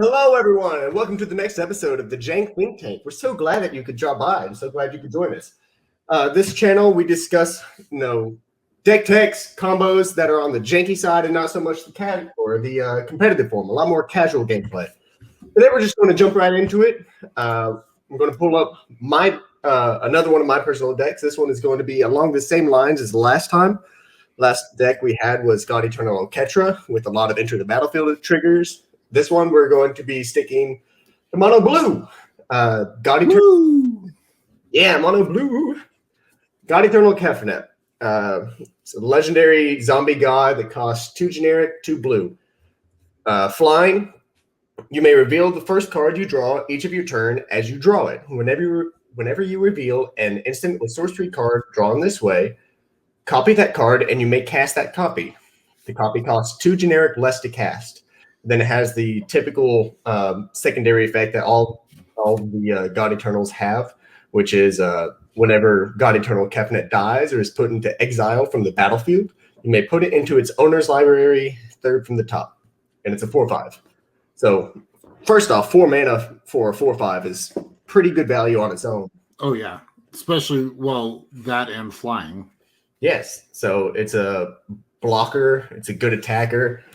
Hello, everyone, and welcome to the next episode of the Jank Think Tank. We're so glad that you could drop by. I'm so glad you could join us. This channel, we discuss, deck techs, combos that are on the janky side and not so much the competitive form. A lot more casual gameplay. Today, we're just going to jump right into it. I'm going to pull up another one of my personal decks. This one is going to be along the same lines as the last time. Last deck we had was God Eternal Ketra with a lot of Enter the Battlefield triggers. This one, we're going to be sticking to Mono Blue. God Eternal. Yeah, Mono Blue. God Eternal Kefnet. It's a legendary zombie god that costs 2 generic, 2 blue. Flying, you may reveal the first card you draw each of your turn as you draw it. Whenever you reveal an instant with sorcery card drawn this way, copy that card and you may cast that copy. The copy costs 2 generic less to cast. Then it has the typical secondary effect that all the God Eternals have, which is whenever God Eternal Kefnet dies or is put into exile from the battlefield, you may put it into its owner's library, third from the top, and it's a 4/5. So first off, 4 mana for a 4/5 is pretty good value on its own. Oh yeah, especially that and flying. Yes, so it's a blocker. It's a good attacker.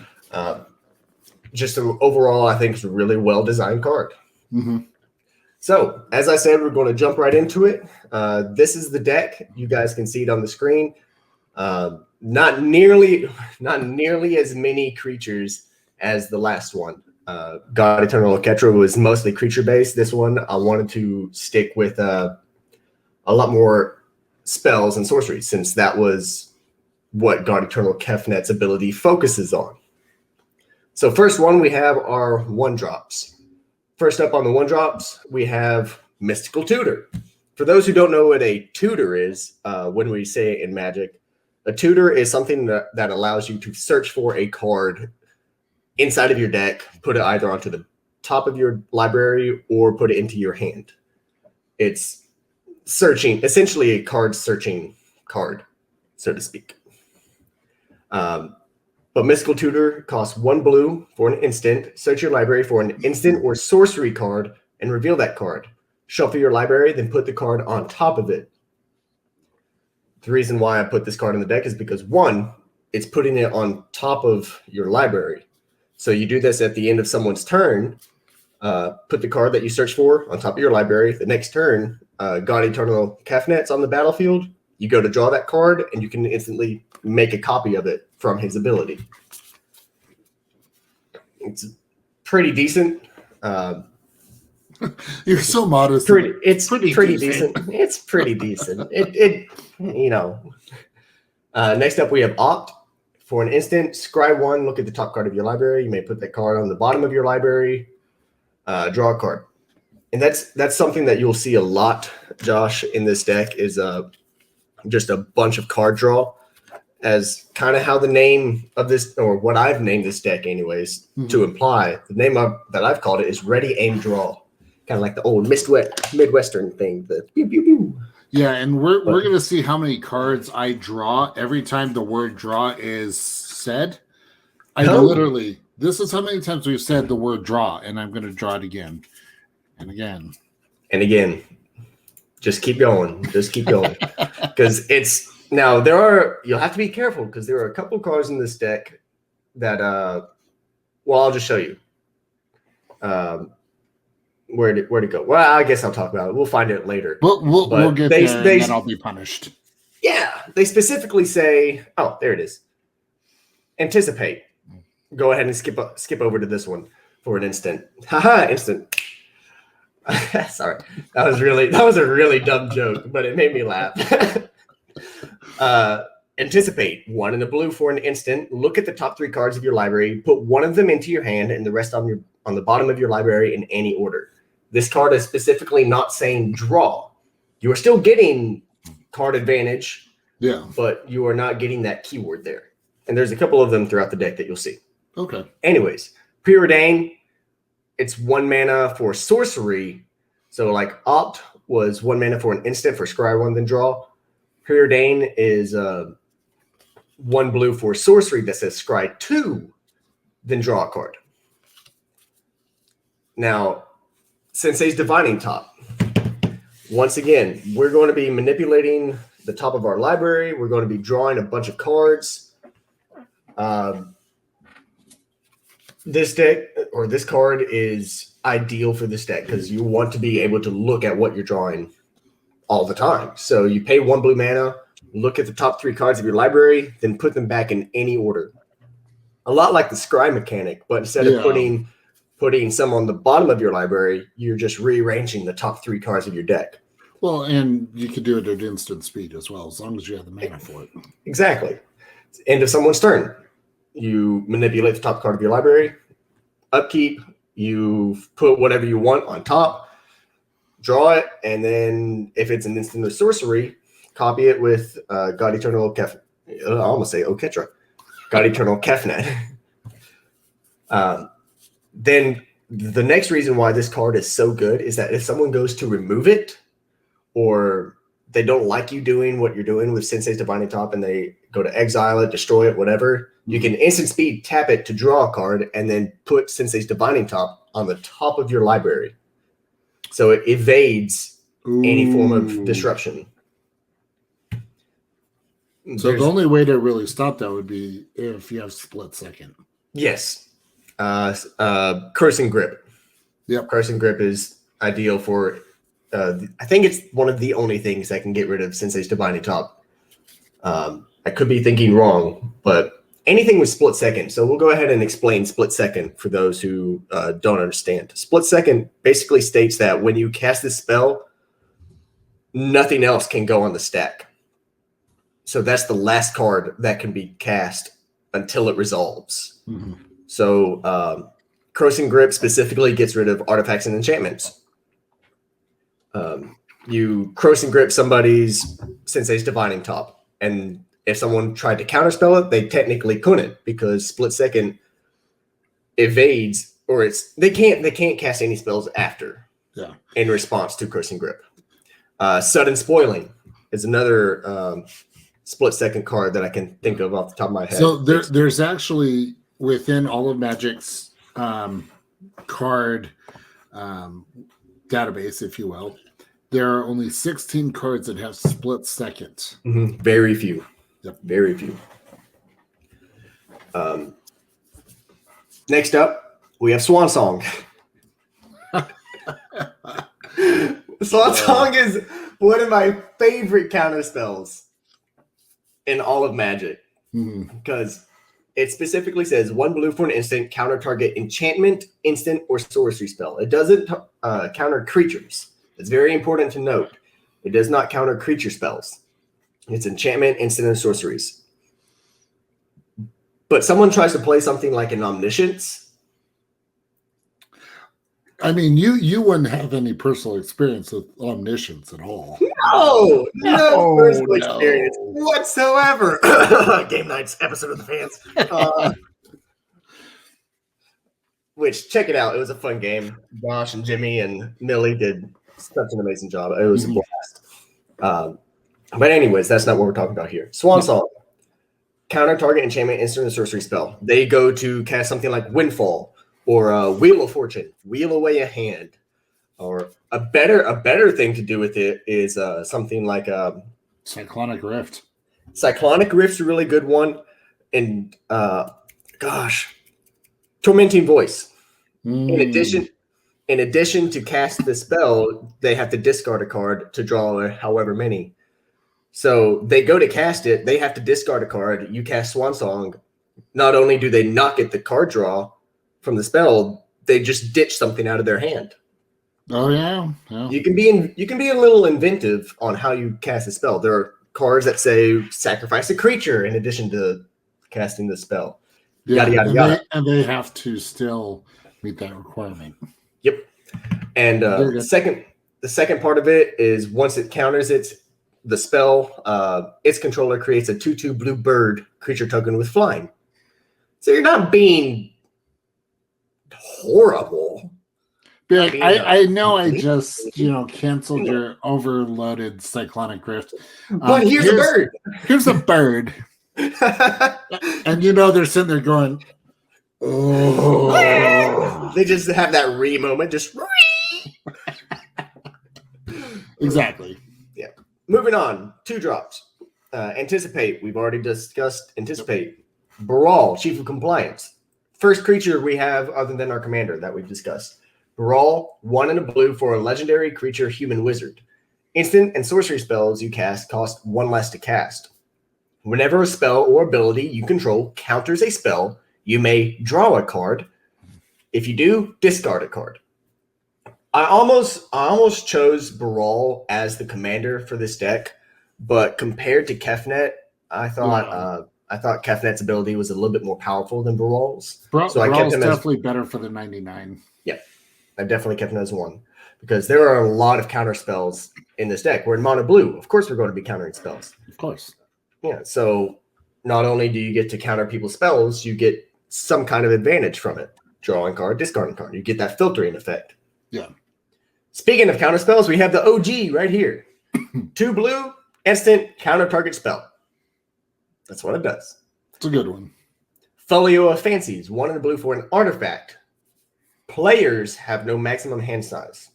Just overall, I think it's a really well-designed card. Mm-hmm. So, as I said, we're going to jump right into it. This is the deck. You guys can see it on the screen. Not nearly as many creatures as the last one. God Eternal Ketra was mostly creature-based. This one, I wanted to stick with a lot more spells and sorceries, since that was what God Eternal Kefnet's ability focuses on. So first one we have are 1-drops. First up on the 1-drops, we have Mystical Tutor. For those who don't know what a tutor is, when we say it in Magic, a tutor is something that allows you to search for a card inside of your deck, put it either onto the top of your library or put it into your hand. It's essentially a card searching card, so to speak. But Mystical Tutor costs 1 blue for an instant. Search your library for an instant or sorcery card and reveal that card. Shuffle your library, then put the card on top of it. The reason why I put this card in the deck is because, 1, it's putting it on top of your library. So you do this at the end of someone's turn. Put the card that you search for on top of your library. The next turn, God Eternal Kefnet's on the battlefield. You go to draw that card, and you can instantly make a copy of it from his ability. It's pretty decent. You're so modest. It's pretty decent. It's pretty decent. Next up, we have Opt. For an instant, scry 1, look at the top card of your library. You may put that card on the bottom of your library. Draw a card. And that's something that you'll see a lot, Josh, in this deck is just a bunch of card draw, as kind of how the name of this, or what I've named this deck anyways, to imply. The name that I've called it is Ready, Aim, Draw. Kind of like the old Midwestern thing. The pew, pew, pew. Yeah, and we're going to see how many cards I draw every time the word draw is said. This is how many times we've said the word draw, and I'm going to draw it again and again. And again. Just keep going. Because you'll have to be careful, because there are a couple cards in this deck that, I'll just show you. Where'd it go? Well, I guess I'll talk about it. We'll find it later. We'll get there, and then I'll be punished. Yeah, they specifically say, oh, there it is. Anticipate. Go ahead and skip over to this one for an instant. Haha, instant. Sorry, that was a really dumb joke, but it made me laugh. Anticipate. 1 in the blue for an instant. Look at the top 3 cards of your library. Put 1 of them into your hand and the rest on the bottom of your library in any order. This card is specifically not saying draw. You are still getting card advantage, but you are not getting that keyword there. And there's a couple of them throughout the deck that you'll see. Okay. Anyways, Preordain. It's 1 mana for sorcery. So like Opt was 1 mana for an instant for scry 1, then draw. Preordain is 1 blue for sorcery that says scry 2, then draw a card. Now, Sensei's Divining Top. Once again, we're going to be manipulating the top of our library. We're going to be drawing a bunch of cards. This deck or this card is ideal for this deck because you want to be able to look at what you're drawing all the time. So you pay 1 blue mana, look at the top 3 cards of your library, then put them back in any order. A lot like the scry mechanic, but instead of putting some on the bottom of your library, you're just rearranging the top 3 cards of your deck. Well, and you can do it at instant speed as well, as long as you have the mana for it. Exactly. End of someone's turn. You manipulate the top card of your library. Upkeep, you put whatever you want on top, draw it, and then if it's an instant or sorcery, copy it with God Eternal Kefnet. I almost say Oketra. God Eternal Kefnet. Then the next reason why this card is so good is that if someone goes to remove it, or they don't like you doing what you're doing with Sensei's Divining Top and they go to exile it, destroy it, whatever, you can instant speed tap it to draw a card and then put Sensei's Divining Top on the top of your library. So it evades any form of disruption. So the only way to really stop that would be if you have split second. Yes. Curse and Grip. Yep. Curse and Grip is ideal for I think it's one of the only things that can get rid of Sensei's Divining Top. I could be thinking wrong, but anything with split second. So we'll go ahead and explain split second for those who don't understand. Split second basically states that when you cast this spell, nothing else can go on the stack. So that's the last card that can be cast until it resolves. Mm-hmm. So Curse and Grip specifically gets rid of artifacts and enchantments. You Curse and Grip somebody's Sensei's Divining Top, and if someone tried to counterspell it, they technically couldn't because split second evades, or they can't cast any spells after. Yeah. In response to Curse and Grip. Sudden Spoiling is another split second card that I can think of off the top of my head. So there's actually within all of Magic's card database, if you will, there are only 16 cards that have split second. Mm-hmm. Very few. Yep. Very few. Next up, we have Swan Song. Swan Song is one of my favorite counter spells in all of Magic because it specifically says 1 blue for an instant, counter target enchantment, instant, or sorcery spell. It doesn't counter creatures. It's very important to note. It does not counter creature spells. It's enchantment, instant, and sorceries. But someone tries to play something like an Omniscience. I mean, you wouldn't have any personal experience with Omniscience at all. No personal experience whatsoever. Game Night's episode of the fans. Which, check it out. It was a fun game. Josh and Jimmy and Millie did such an amazing job. It was a blast. But anyways, that's not what we're talking about here. Swan Song. Counter target enchantment, instant, and sorcery spell. They go to cast something like Windfall or Wheel of Fortune. Wheel away a hand. Or a better thing to do with it is something like Cyclonic Rift. Cyclonic Rift's a really good one. And Tormenting Voice. In addition to cast the spell, they have to discard a card to draw however many. So they go to cast it, they have to discard a card. You cast Swan Song. Not only do they not get the card draw from the spell, they just ditch something out of their hand. Oh yeah. You can be a little inventive on how you cast a spell. There are cards that say sacrifice a creature in addition to casting the spell. Yeah, yada. And they have to still meet that requirement. Yep. And the second part of it is once it counters the spell, its controller creates a 2/2 blue bird creature token with flying. So you're not being horrible. Like, I know I just canceled your overloaded Cyclonic Rift. But here's a bird. Here's a bird. And they're sitting there going, Oh. They just have that re moment. Just exactly. Yeah. Moving on. 2 drops. Anticipate. We've already discussed Anticipate. Brawl, Chief of Compliance. First creature we have other than our commander that we've discussed. Brawl, 1 and a blue for a legendary creature human wizard. Instant and sorcery spells you cast cost 1 less to cast. Whenever a spell or ability you control counters a spell, you may draw a card. If you do, discard a card. I almost chose Brawl as the commander for this deck, but compared to Kefnet, I thought Kefnet's ability was a little bit more powerful than Brawl's. So I kept him definitely better for the 99. Yeah, I definitely kept him as 1 because there are a lot of counter spells in this deck. We're in mono blue. Of course, we're going to be countering spells. Of course. Yeah, so not only do you get to counter people's spells, you get some kind of advantage from it. Drawing card, discarding card. You get that filtering effect. Yeah. Speaking of counter spells, we have the OG right here. 2 blue, instant counter target spell. That's what it does. It's a good one. Folio of Fancies, 1 in the blue for an artifact. Players have no maximum hand size.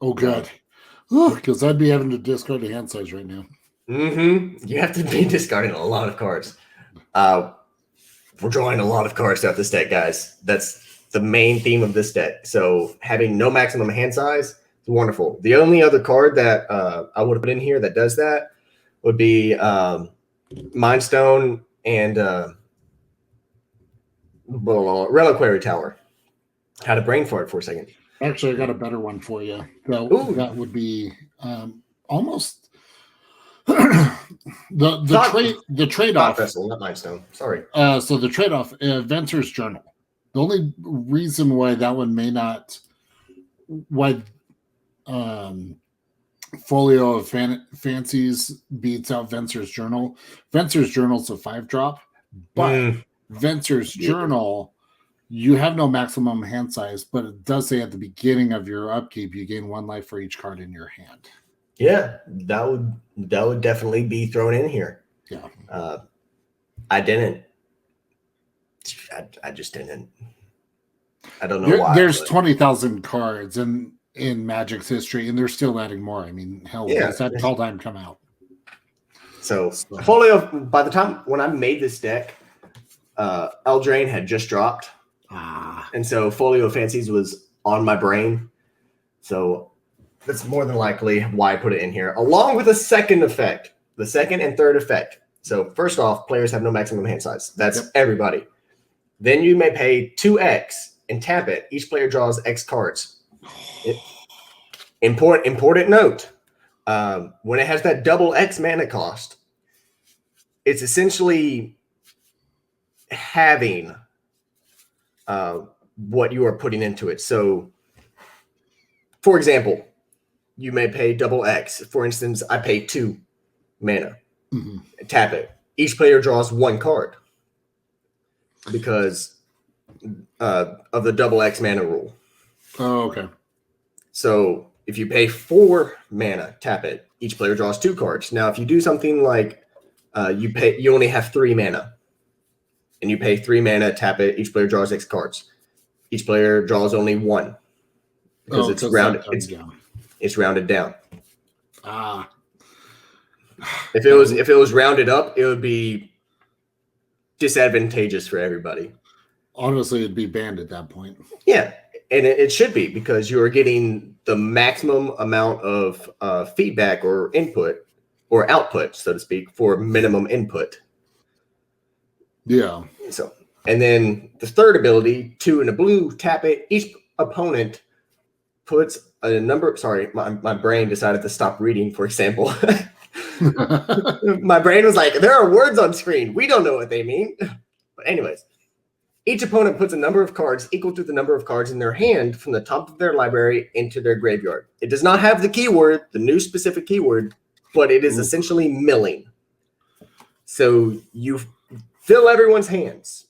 Oh, God. Because I'd be having to discard the hand size right now. Mm-hmm. You have to be discarding a lot of cards. We're drawing a lot of cards throughout this deck, guys. That's the main theme of this deck. So having no maximum hand size is wonderful. The only other card that I would have put in here that does that would be Mind Stone and Reliquary Tower. Had a brain fart for a second. Actually, I got a better one for you. That would be almost the trade-off. Vessel, not Mind Stone. Sorry. So the trade-off, Venter's Journal. The only reason why that one may not, Folio of Fancies beats out Venter's Journal. Venter's Journal's a 5-drop, but Venter's Journal, you have no maximum hand size, but it does say at the beginning of your upkeep, you gain 1 life for each card in your hand. Yeah, that would definitely be thrown in here. Yeah. I didn't. I just didn't. I don't know why. There's 20,000 cards in Magic's history, and they're still adding more. I mean, hell, does that Tall Time come out? So Folio, by the time when I made this deck, Eldraine had just dropped. And so Folio of Fancies was on my brain. So that's more than likely why I put it in here, along with a second effect, the second and third effect. So first off, players have no maximum hand size. That's everybody. Then you may pay 2x and tap it. Each player draws X cards. Important note. When it has that double X mana cost, it's essentially having what you are putting into it. So, for example, you may pay double X. For instance, I pay 2 mana. Tap it. Each player draws 1 card because of the double X mana rule. Oh, okay. So if you pay 4 mana, tap it. Each player draws 2 cards. Now, if you do something like you only have 3 mana, and you pay 3 mana, tap it. Each player draws X cards. Each player draws only 1 because it's rounded. It's rounded down. If it was rounded up, it would be disadvantageous for everybody. Honestly, it'd be banned at that point. Yeah, and it should be because you are getting the maximum amount of feedback or input or output, so to speak, for minimum input. Yeah. So, and then the third ability, 2 in a blue, tap it. Each opponent puts a number. Sorry, my brain decided to stop reading, for example. My brain was like, there are words on screen. We don't know what they mean. But anyways, each opponent puts a number of cards equal to the number of cards in their hand from the top of their library into their graveyard. It does not have the keyword, the new specific keyword, but it is essentially milling. So you fill everyone's hands.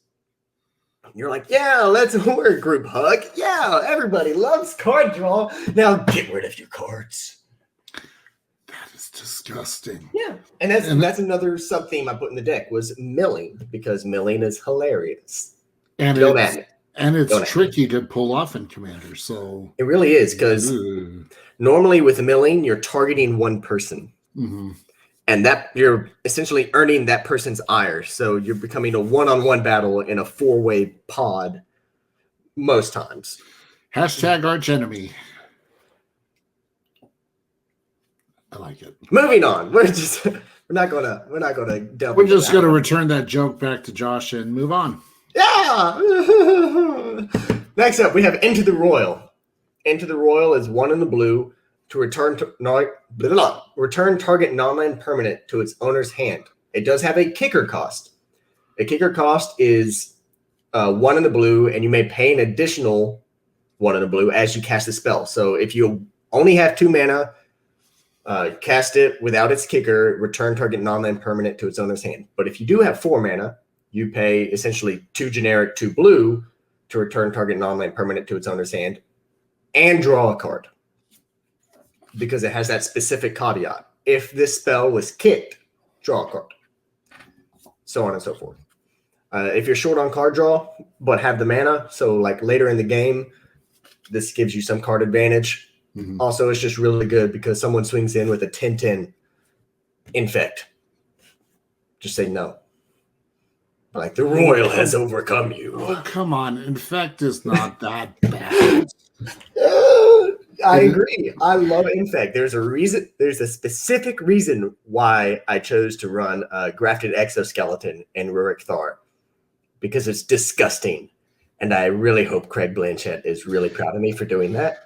You're like, yeah, we're a group hug. Yeah, everybody loves card draw. Now get rid of your cards. That is disgusting. Yeah, and that's another sub theme I put in the deck was milling because milling is hilarious. And Don't at me. It's tricky to pull off in Commander. So it really is, because normally with milling, you're targeting one person. Mm-hmm. And that you're essentially earning that person's ire. So you're becoming a one-on-one battle in a 4-way pod most times. Hashtag arch enemy. I like it. Moving on. We're not gonna delve. We're just gonna return that joke back to Josh and move on. Yeah. Next up, we have Into the Royal. Into the Royal is 1 in the blue to return target non-land permanent to its owner's hand. It does have a kicker cost. A kicker cost is 1 in the blue, and you may pay an additional 1 in the blue as you cast the spell. So if you only have 2 mana, cast it without its kicker, return target non-land permanent to its owner's hand. But if you do have 4 mana, you pay essentially 2 generic, 2 blue to return target non-land permanent to its owner's hand and draw a card, because it has that specific caveat. If this spell was kicked, draw a card. So on and so forth. If you're short on card draw, but have the mana, so like later in the game, this gives you some card advantage. Mm-hmm. Also, it's just really good because someone swings in with a 10-10 infect. Just say no. Like, the Royal has overcome you. Oh, come on. Infect is not that bad. I agree. I love Infect. There's a reason. There's a specific reason why I chose to run Grafted Exoskeleton in Ruric Thar, because it's disgusting, and I really hope Craig Blanchett is really proud of me for doing that.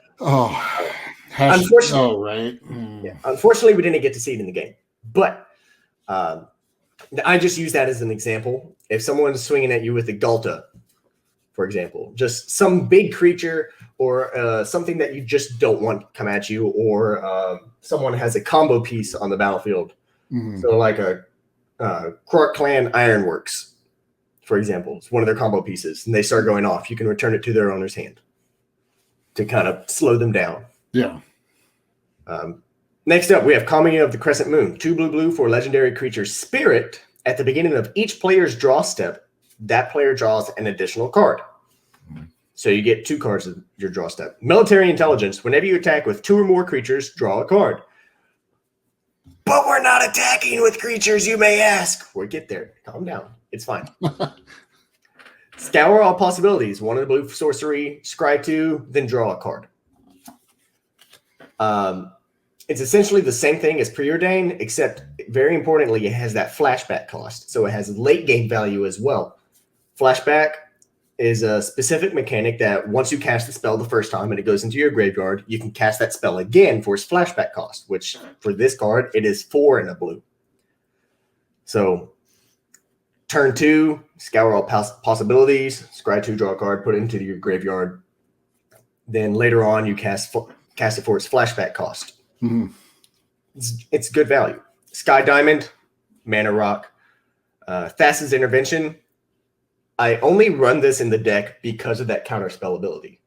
Unfortunately, right? Yeah, unfortunately, we didn't get to see it in the game, but I just use that as an example. If someone's swinging at you with a Galta, for example, just some big creature or something that you just don't want to come at you, or someone has a combo piece on the battlefield. Mm-hmm. So like a Krark Clan Ironworks, for example, it's one of their combo pieces, and they start going off. You can return it to their owner's hand to kind of slow them down. Yeah. Next up, we have Calming of the Crescent Moon. 2 blue for legendary creature Spirit. At the beginning of each player's draw step, that player draws an additional card. So you get 2 cards of your draw step. Military Intelligence. Whenever you attack with 2 or more creatures, draw a card. But we're not attacking with creatures, you may ask. We'll get there. Calm down. It's fine. Scour all possibilities. 1 in the blue for sorcery. Scry 2, then draw a card. It's essentially the same thing as Preordain, except very importantly, it has that flashback cost. So it has late game value as well. Flashback is a specific mechanic that once you cast the spell the first time and it goes into your graveyard, you can cast that spell again for its flashback cost, which for this card, it is 4 in a blue. So turn 2, scour all possibilities, scry 2, draw a card, put it into your graveyard. Then later on, you cast it for its flashback cost. Mm-hmm. It's good value. Sky Diamond, Mana Rock, Thassa's Intervention. I only run this in the deck because of that counterspell ability.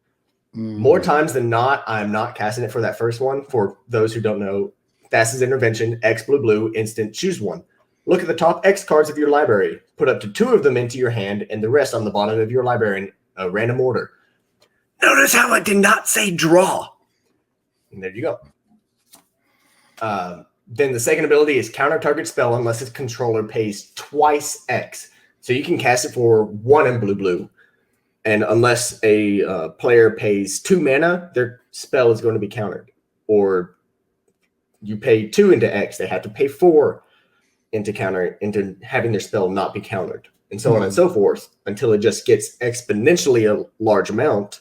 Mm-hmm. More times than not, I'm not casting it for that first one. For those who don't know, Thassa's Intervention, X blue, instant, choose 1. Look at the top X cards of your library. Put up to 2 of them into your hand and the rest on the bottom of your library in a random order. Notice how I did not say draw. And there you go. Then the second ability is counter target spell unless its controller pays twice X. So you can cast it for 1 in blue. And unless a player pays 2 mana, their spell is going to be countered. Or you pay 2 into X, they have to pay 4 into having their spell not be countered. And so on and so forth until it just gets exponentially a large amount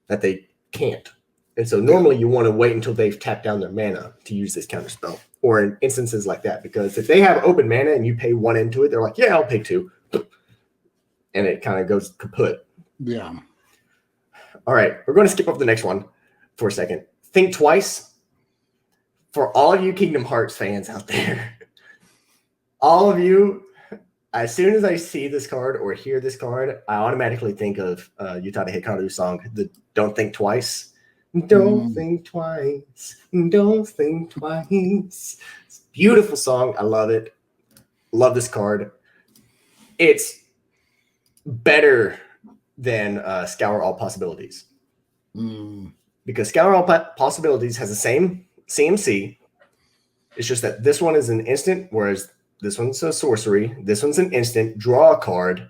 that they can't. And so normally you want to wait until they've tapped down their mana to use this counter spell, or in instances like that, because if they have open mana and you pay 1 into it, they're like, yeah, I'll pay 2. And it kind of goes kaput. Yeah. All right. We're going to skip up the next one for a second. Think Twice. For all of you Kingdom Hearts fans out there, all of you, as soon as I see this card or hear this card, I automatically think of Utada Hikaru's song, the Don't Think Twice. Don't think twice. Don't think twice. It's a beautiful song. I love it. Love this card. It's better than Scour All Possibilities. Mm. Because Scour All Possibilities has the same CMC. It's just that this one is an instant, whereas this one's a sorcery. This one's an instant. Draw a card.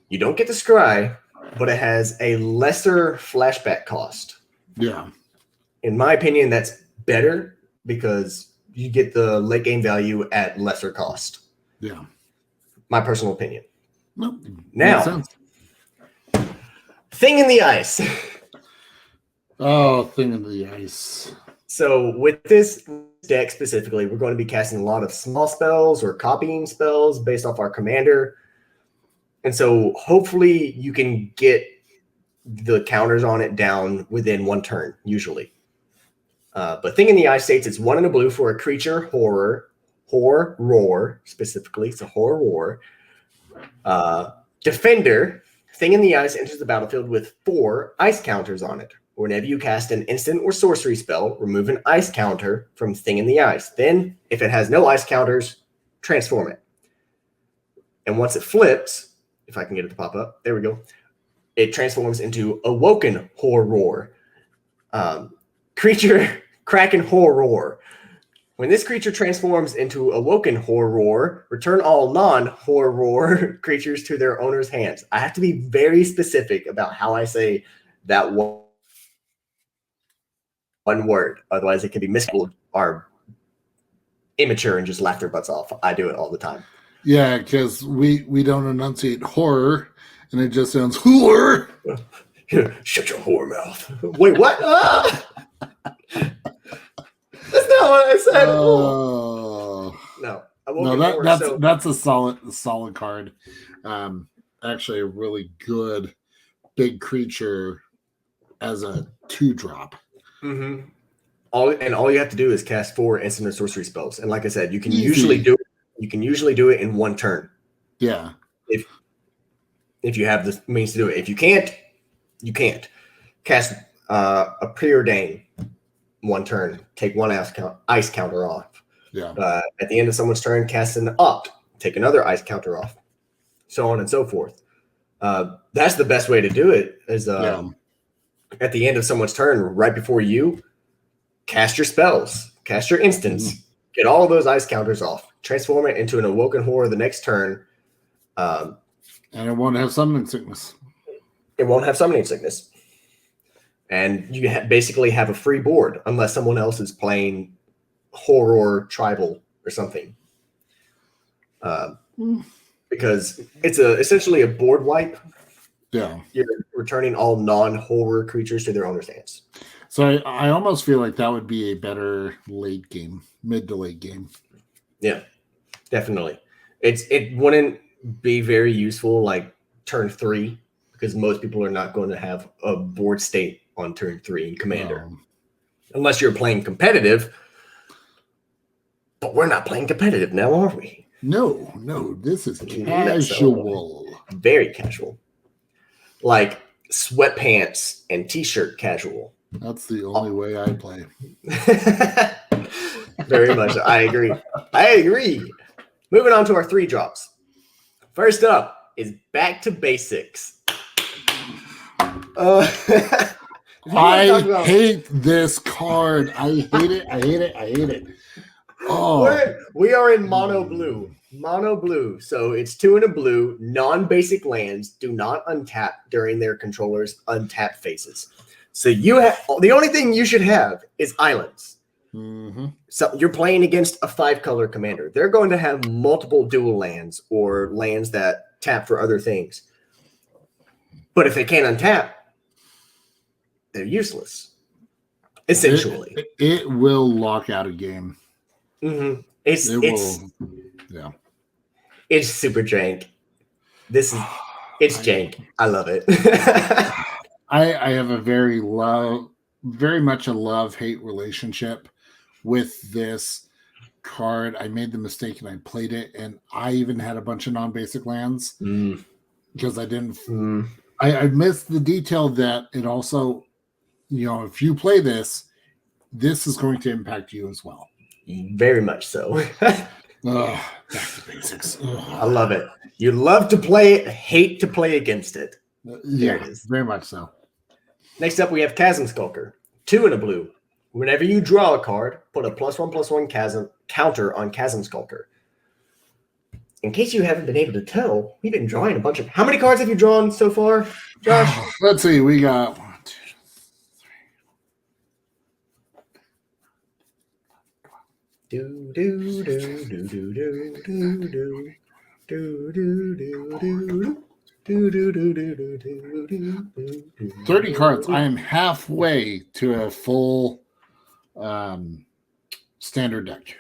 You don't get to scry, but it has a lesser flashback cost. Yeah. In my opinion, that's better because you get the late game value at lesser cost. Yeah. My personal opinion. Nope. Now, Thing in the Ice. Oh, Thing in the Ice. So with this deck specifically, we're going to be casting a lot of small spells or copying spells based off our commander. And so hopefully you can get the counters on it down within one turn, usually. But Thing in the Ice states it's 1 and a blue for a creature horror specifically. It's a horror. Defender, Thing in the Ice enters the battlefield with 4 ice counters on it. Whenever you cast an instant or sorcery spell, remove an ice counter from Thing in the Ice. Then, if it has no ice counters, transform it. And once it flips, if I can get it to pop up, there we go. It transforms into Awoken Horror. Creature Kraken Horror. When this creature transforms into Awoken Horror, return all non-horror creatures to their owner's hands. I have to be very specific about how I say that one word. Otherwise, it can be misspelled or immature and just laugh their butts off. I do it all the time. Yeah, because we don't enunciate horror, and it just sounds horror. Shut your whore mouth. Wait, what? That's not what I said. No, that's a solid card. Actually, a really good big creature as a 2-drop. Mm-hmm. All you have to do is cast 4 instant or sorcery spells, and like I said, you can usually do it in one turn. Yeah. If you have the means to do it. If you can't, you can't. Cast a preordain one turn. Take 1 ice counter off. Yeah. At the end of someone's turn, cast an opt. Take another ice counter off. So on and so forth. That's the best way to do it. Is at the end of someone's turn, right before you, cast your spells, cast your instants, get all of those ice counters off, transform it into an Awoken Horror the next turn. And it won't have summoning sickness. It won't have summoning sickness. And you basically have a free board unless someone else is playing Horror Tribal or something. Because it's essentially a board wipe. Yeah. You're returning all non-horror creatures to their owner's hands. So I almost feel like that would be a better mid to late game. Yeah, definitely. It wouldn't be very useful like turn 3 because most people are not going to have a board state on turn 3 in Commander. Unless you're playing competitive. But we're not playing competitive now, are we? No, this is casual. Very casual. Like sweatpants and t-shirt casual. That's the only way I play. Very much. I agree. Moving on to our 3 drops. First up is Back to Basics. I hate this card. I hate it. Oh, we are in mono blue. So it's 2 and a blue. Non-basic lands do not untap during their controller's untap phases. So the only thing you should have is islands. Mm-hmm. So you're playing against a 5-color commander. They're going to have multiple dual lands or lands that tap for other things. But if they can't untap, they're useless. Essentially, it will lock out a game. Mm-hmm. It's super jank. It's jank. I love it. I have a very much a love-hate relationship with this card. I made the mistake and I played it, and I even had a bunch of non-basic lands because I didn't. I missed the detail that it also, if you play this is going to impact you as well. Very much so. Back to basics. I love it. You love to play it, hate to play against it. Yeah, it is. very much so. Next up, we have Chasm Skulker. 2 and a blue. Whenever you draw a card, put a +1/+1 chasm counter on Chasm Skulker. In case you haven't been able to tell, we've been drawing a bunch of... How many cards have you drawn so far, Josh? Let's see. We got 1, 2, 3. Do do do do do do do do do do do do. 30 cards. I am halfway to a full standard deck.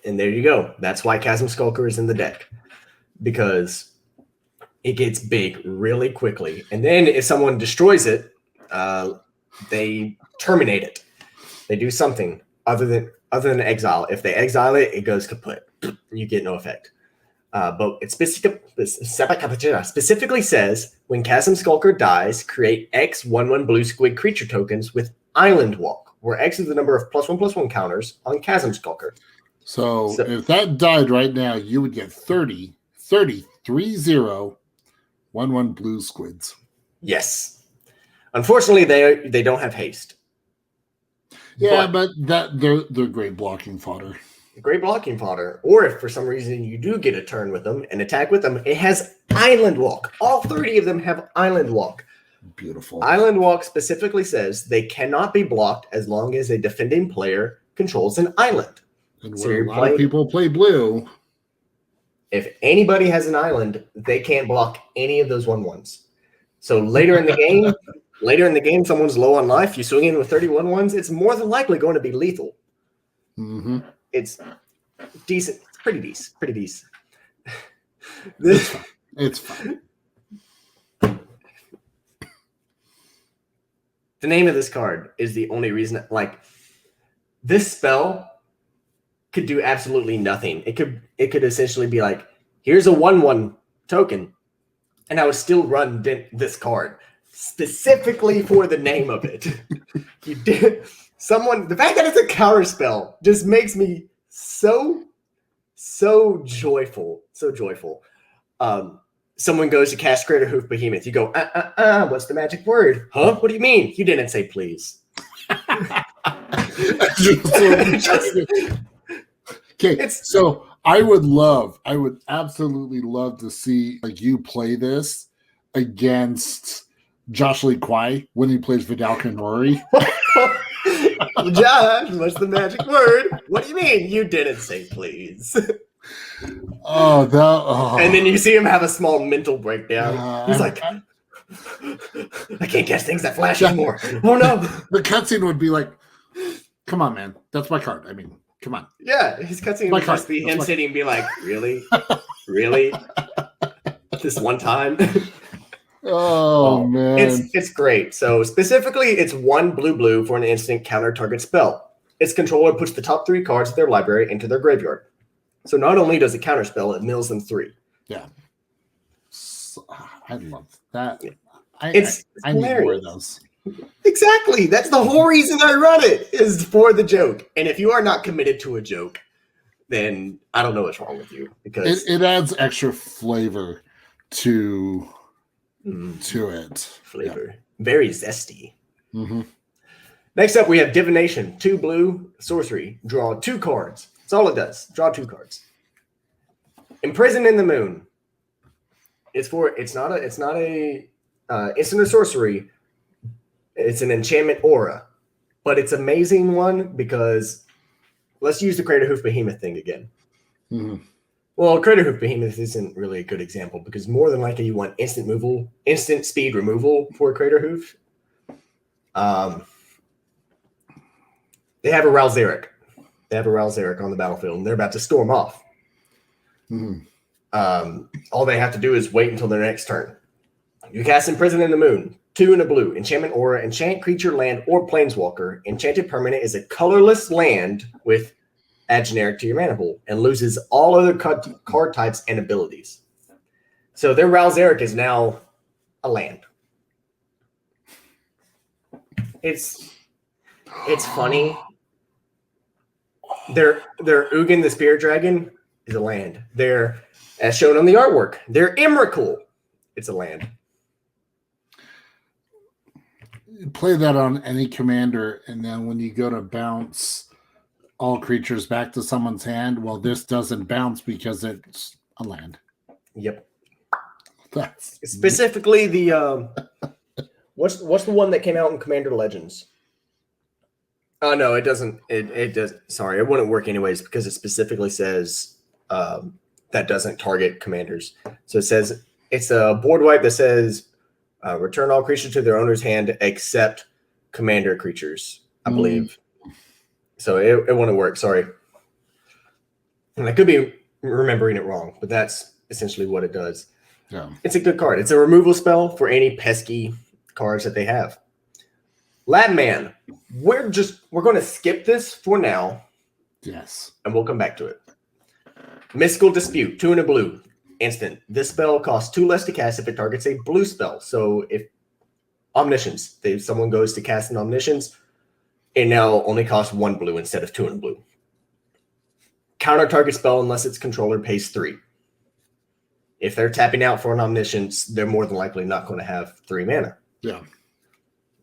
And there you go. That's why Chasm Skulker is in the deck. Because it gets big really quickly. And then if someone destroys it, they terminate it. They do something other than exile. If they exile it, it goes kaput. You get no effect. But it specifically says, when Chasm Skulker dies, create X 1/1 blue squid creature tokens with Island Walk, where X is the number of +1/+1 counters on Chasm Skulker. So if that died right now, you would get 30, 1/1 blue squids. Yes. Unfortunately, they don't have haste. Yeah, but they're great blocking fodder. Great blocking fodder. Or if for some reason you do get a turn with them and attack with them, it has Island Walk. All 30 of them have Island Walk. Beautiful. Island Walk specifically says they cannot be blocked as long as a defending player controls an island. And so a lot of people play blue. If anybody has an island, they can't block any of those 1/1s. So later in the game, someone's low on life, you swing in with 30 1/1s, it's more than likely going to be lethal. Mm-hmm. It's decent. It's pretty decent. It's fine. The name of this card is the only reason. Like, this spell could do absolutely nothing. It could essentially be like, here's a 1/1 token, and I would still run this card specifically for the name of it. You did. The fact that it's a counter spell just makes me so joyful. So joyful. Someone goes to cast Crater Hoof Behemoth. You go, what's the magic word? Huh? What do you mean? You didn't say please. Okay, so I would absolutely love to see like you play this against Josh Lee Kwai when he plays Vidalcan Rory. Josh, what's the magic word? What do you mean? You didn't say please. And then you see him have a small mental breakdown. He's like, I can't catch things that flash anymore. Oh no. The cutscene would be like, come on, man. That's my card. I mean, come on. Yeah, his cutscene would just be him sitting and be like, really? Really? This one time? Oh man. It's great. So specifically, it's 1 blue for an instant counter target spell. Its controller puts the top 3 cards of their library into their graveyard. So not only does it counter spell, it mills them 3. Yeah. So, I love that. Yeah. I hilarious. need more of those. Exactly. That's the whole reason I run it, is for the joke. And if you are not committed to a joke, then I don't know what's wrong with you. Because it adds extra flavor to it. Flavor. Yeah. Very zesty. Mm-hmm. Next up, we have Divination. 2 blue, sorcery. Draw 2 cards. That's all it does. Draw 2 cards. Imprison in the Moon. It's not a instant or sorcery. It's an enchantment aura. But it's an amazing one because let's use the Crater Hoof Behemoth thing again. Mm-hmm. Well, Crater Hoof Behemoth isn't really a good example because more than likely you want instant speed removal for Crater Hoof. They have a Ralzeric. On the battlefield, and they're about to storm off. Mm-hmm. All they have to do is wait until their next turn. You cast Imprison in the Moon. 2 and a blue. Enchantment aura. Enchant creature, land, or planeswalker. Enchanted permanent is a colorless land with add generic to your mana pool and loses all other card types and abilities. So their Ralzeric is now a land. It's funny. Their Ugin the Spirit Dragon is a land. Their, as shown on the artwork, their Emrakul, it's a land. play that on any commander, and then when you go to bounce all creatures back to someone's hand, well, this doesn't bounce because it's a land. Yep. That's specifically the what's the one that came out in Commander Legends? Oh no, it doesn't. It does. Sorry, it wouldn't work anyways because it specifically says that doesn't target commanders. So it says it's a board wipe that says return all creatures to their owner's hand except commander creatures, I believe. So it wouldn't work. Sorry, and I could be remembering it wrong, but that's essentially what it does. Yeah, it's a good card. It's a removal spell for any pesky cards that they have. Labman, we're going to skip this for now. Yes, and we'll come back to it. Mystical Dispute, 2 and a blue, instant. This spell costs 2 less to cast if it targets a blue spell. So if Omniscience, if someone goes to cast an Omniscience, it now only costs 1 blue instead of 2 and a blue. Counter target spell unless its controller pays 3. If they're tapping out for an Omniscience, they're more than likely not going to have 3 mana. Yeah.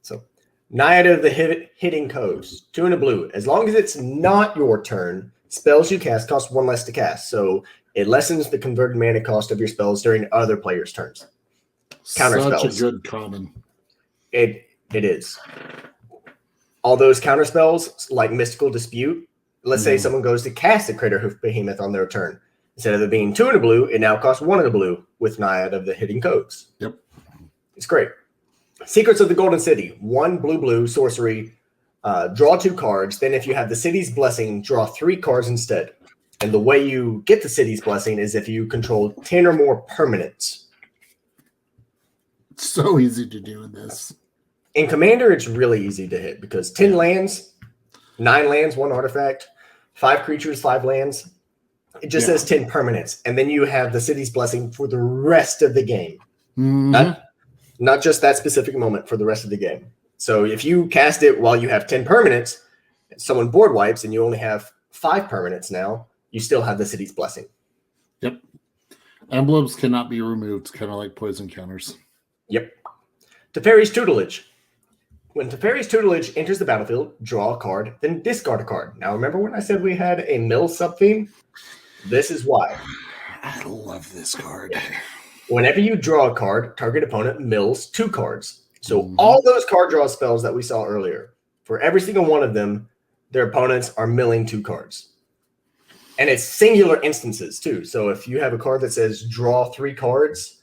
So, Naiad of the Hitting Codes, 2 and a blue. As long as it's not your turn, spells you cast cost 1 less to cast. So, it lessens the converted mana cost of your spells during other players' turns. Counter spells. Such a good common. It is. All those counter spells, like Mystical Dispute, let's say someone goes to cast a Critter Hoof Behemoth on their turn. Instead of it being 2 and a blue, it now costs 1 and a blue with Naiad of the Hitting Codes. Yep. It's great. Secrets of the Golden City. 1 blue sorcery. Draw 2 cards. Then if you have the City's Blessing, draw 3 cards instead. And the way you get the City's Blessing is if you control 10 or more permanents. It's so easy to do in this. In Commander, it's really easy to hit because 10 lands, 9 lands, 1 artifact, 5 creatures, 5 lands. It just says 10 permanents. And then you have the City's Blessing for the rest of the game. Mm-hmm. Not just that specific moment, for the rest of the game. So if you cast it while you have 10 permanents, someone board wipes and you only have 5 permanents now, you still have the City's Blessing. Yep. Emblems cannot be removed, kind of like poison counters. Yep. Teferi's Tutelage. When Teferi's Tutelage enters the battlefield, draw a card, then discard a card. Now, remember when I said we had a mill sub-theme? This is why. I love this card. Whenever you draw a card, target opponent mills 2 cards. So all those card draw spells that we saw earlier, for every single one of them, their opponents are milling 2 cards. And it's singular instances, too. So if you have a card that says draw 3 cards,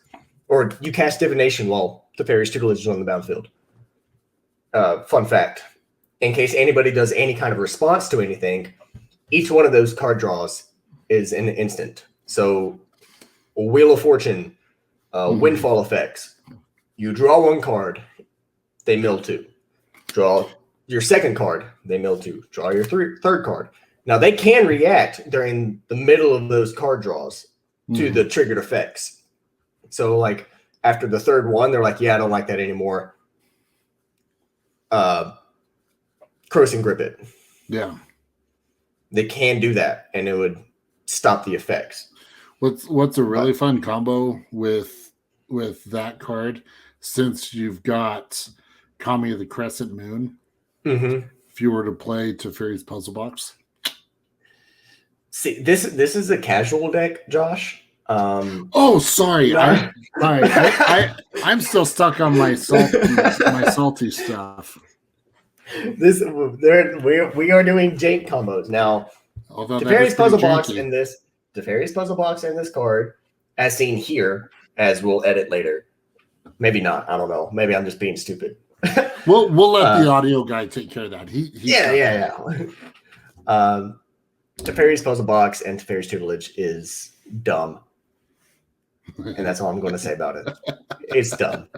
or you cast Divination while Teferi's Tutelage is on the battlefield. Fun fact, in case anybody does any kind of response to anything, each one of those card draws is an instant. So Wheel of Fortune, Windfall effects. You draw 1 card, they mill 2. Draw your second card, they mill 2. Draw your third card. Now, they can react during the middle of those card draws to the triggered effects. So, like, after the third one, they're like, yeah, I don't like that anymore. Corrosive Grip it. Yeah. They can do that, and it would stop the effects. What's a really fun combo with that card, since you've got Kami of the Crescent Moon, if you were to play Teferi's Puzzle Box? See, this is a casual deck, Josh. Sorry. I'm still stuck on my salty stuff. We are doing Jank combos now. Teferi's Puzzle Box and this card, as seen here, as we'll edit later. Maybe not. I don't know. Maybe I'm just being stupid. We'll let the audio guy take care of that. Yeah. Teferi's Puzzle Box and Teferi's Tutelage is dumb. And that's all I'm going to say about it. It's dumb.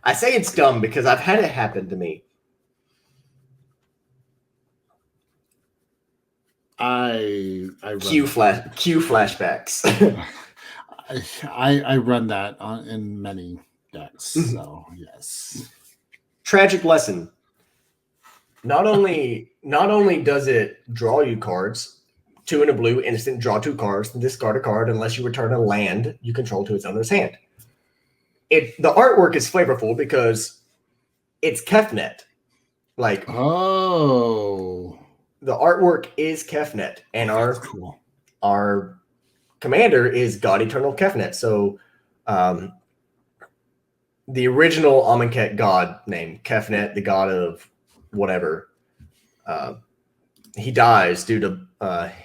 I say it's dumb because I've had it happen to me. I Cue flashbacks. I run that in many decks. So yes. Tragic Lesson. Not only does it draw you cards, 2 and a blue, instant, draw 2 cards, and discard a card unless you return a land you control to its owner's hand. the artwork is flavorful because it's Kefnet. Like, oh, the artwork is Kefnet, and cool. Our commander is God Eternal Kefnet. So, the original Amonkhet god named Kefnet, the god of whatever, he dies due to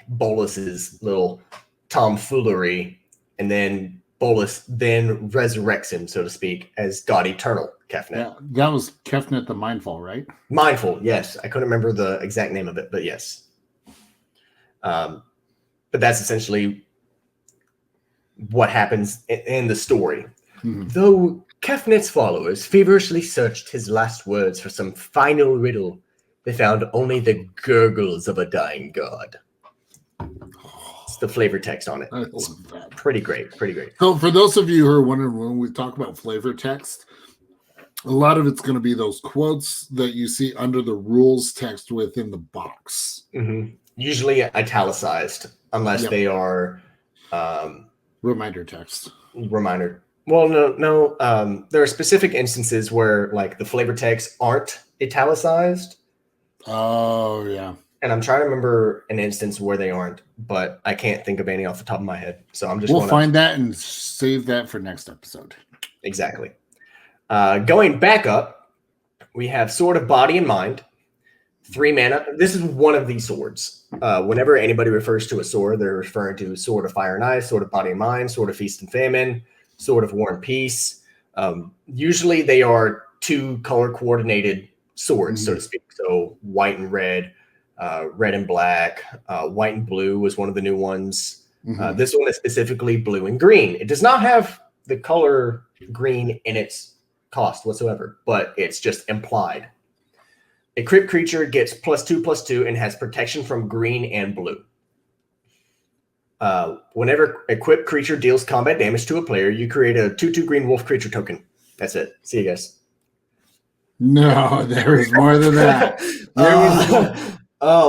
Bolus's little tomfoolery, and then Bolus then resurrects him, so to speak, as God Eternal Kefnet. Yeah, that was Kefnet the Mindful, right? Mindful, yes. I couldn't remember the exact name of it, but yes. But that's essentially what happens in the story. Mm-hmm. Though Kefnet's followers feverishly searched his last words for some final riddle, they found only the gurgles of a dying god. It's the flavor text on it. I love that. Pretty great. So for those of you who are wondering, when we talk about flavor text, a lot of it's going to be those quotes that you see under the rules text within the box. Mm-hmm. Usually italicized, unless they are reminder text. Reminder. Well, no. There are specific instances where, like, the flavor texts aren't italicized. Oh, yeah. And I'm trying to remember an instance where they aren't, but I can't think of any off the top of my head. So I'm just we'll find that and save that for next episode. Exactly. Going back up, we have Sword of Body and Mind, 3 mana. This is one of these swords. Whenever anybody refers to a sword, they're referring to Sword of Fire and Ice, Sword of Body and Mind, Sword of Feast and Famine, Sword of War and Peace. Usually they are 2 color coordinated swords, so to speak. So white and red, red and black, white and blue was one of the new ones. Mm-hmm. This one is specifically blue and green. It does not have the color green in its cost whatsoever, but it's just implied. A crypt creature gets +2/+2 and has protection from green and blue. Whenever a equipped creature deals combat damage to a player, you create a 2/2 green wolf creature token. That's it. See you guys. No, there is more than that.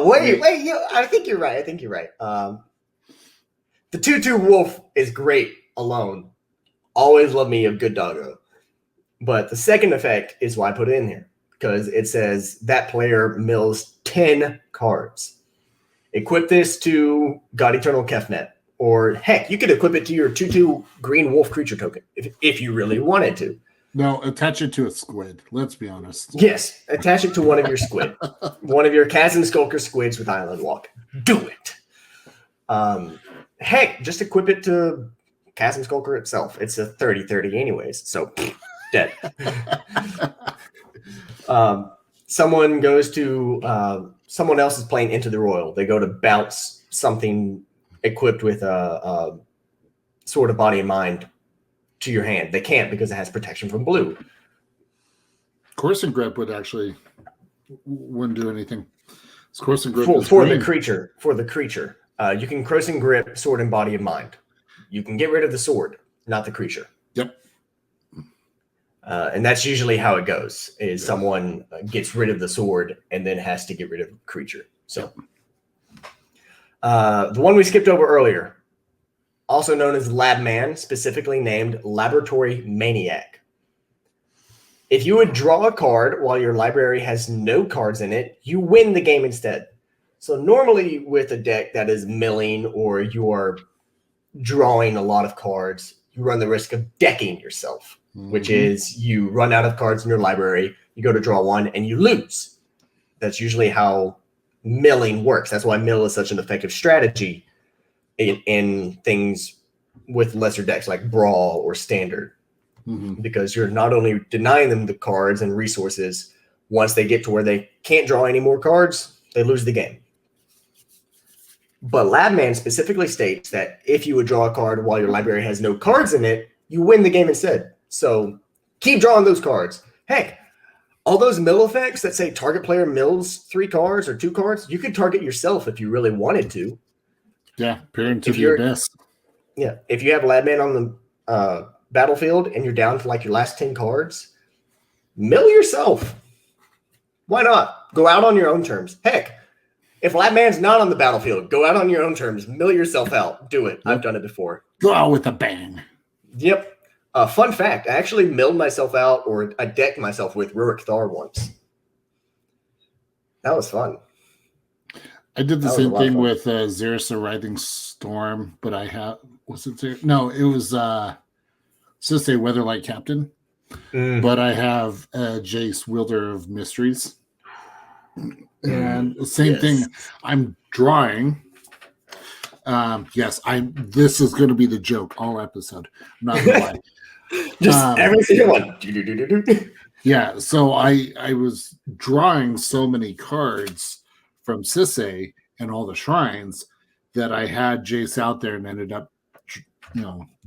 Wait. I think you're right. The 2/2 wolf is great alone. Always love me a good doggo. But the second effect is why I put it in here, because it says that player mills 10 cards. Equip this to God Eternal Kefnet. Or heck, you could equip it to your 2/2 green wolf creature token if you really wanted to. No, attach it to a squid. Let's be honest. Yes, attach it to one of your squid. One of your Chasm Skulker squids with Island Walk. Do it. Heck, just equip it to Chasm Skulker itself. It's a 30/30 anyways, so dead. Someone goes to someone else is playing Into the Royal. They go to bounce something equipped with a Sword of Body and Mind to your hand. They can't because it has protection from blue. Course and Grip wouldn't do anything. Course and Grip for the creature. You can Course and Grip Sword and Body and Mind. You can get rid of the sword, not the creature. Yep. And that's usually how it goes, is someone gets rid of the sword and then has to get rid of the creature. So the one we skipped over earlier, also known as Labman, specifically named Laboratory Maniac. If you would draw a card while your library has no cards in it, you win the game instead. So normally with a deck that is milling or you are drawing a lot of cards, you run the risk of decking yourself. Which is you run out of cards in your library, you go to draw one, and you lose. That's usually how milling works. That's why mill is such an effective strategy in things with lesser decks like Brawl or Standard. Because you're not only denying them the cards and resources, once they get to where they can't draw any more cards, they lose the game. But Labman specifically states that if you would draw a card while your library has no cards in it, you win the game instead. So keep drawing those cards. Heck, all those mill effects that say target player mills 3 cards or 2 cards, you could target yourself if you really wanted to. Yeah, appearing to be your best. Yeah, if you have Labman on the battlefield and you're down to like your last 10 cards, mill yourself. Why not? Go out on your own terms. Heck, if Labman's not on the battlefield, go out on your own terms. Mill yourself out. Do it. I've done it before. Go out with a bang. Yep. Fun fact, I actually milled myself out, or I decked myself with Ruric Thar once. That was fun. I did the same thing with Xeris the Writhing Storm, but I have... Was it Xeris? No, it was Sisay Weatherlight Captain. But I have Jace Wielder of Mysteries. And the same thing, I'm drawing. Yes, this is going to be the joke all episode. I'm not going to lie. Just every single one. Yeah, so I was drawing so many cards from Sisay and all the shrines that I had Jace out there and ended up,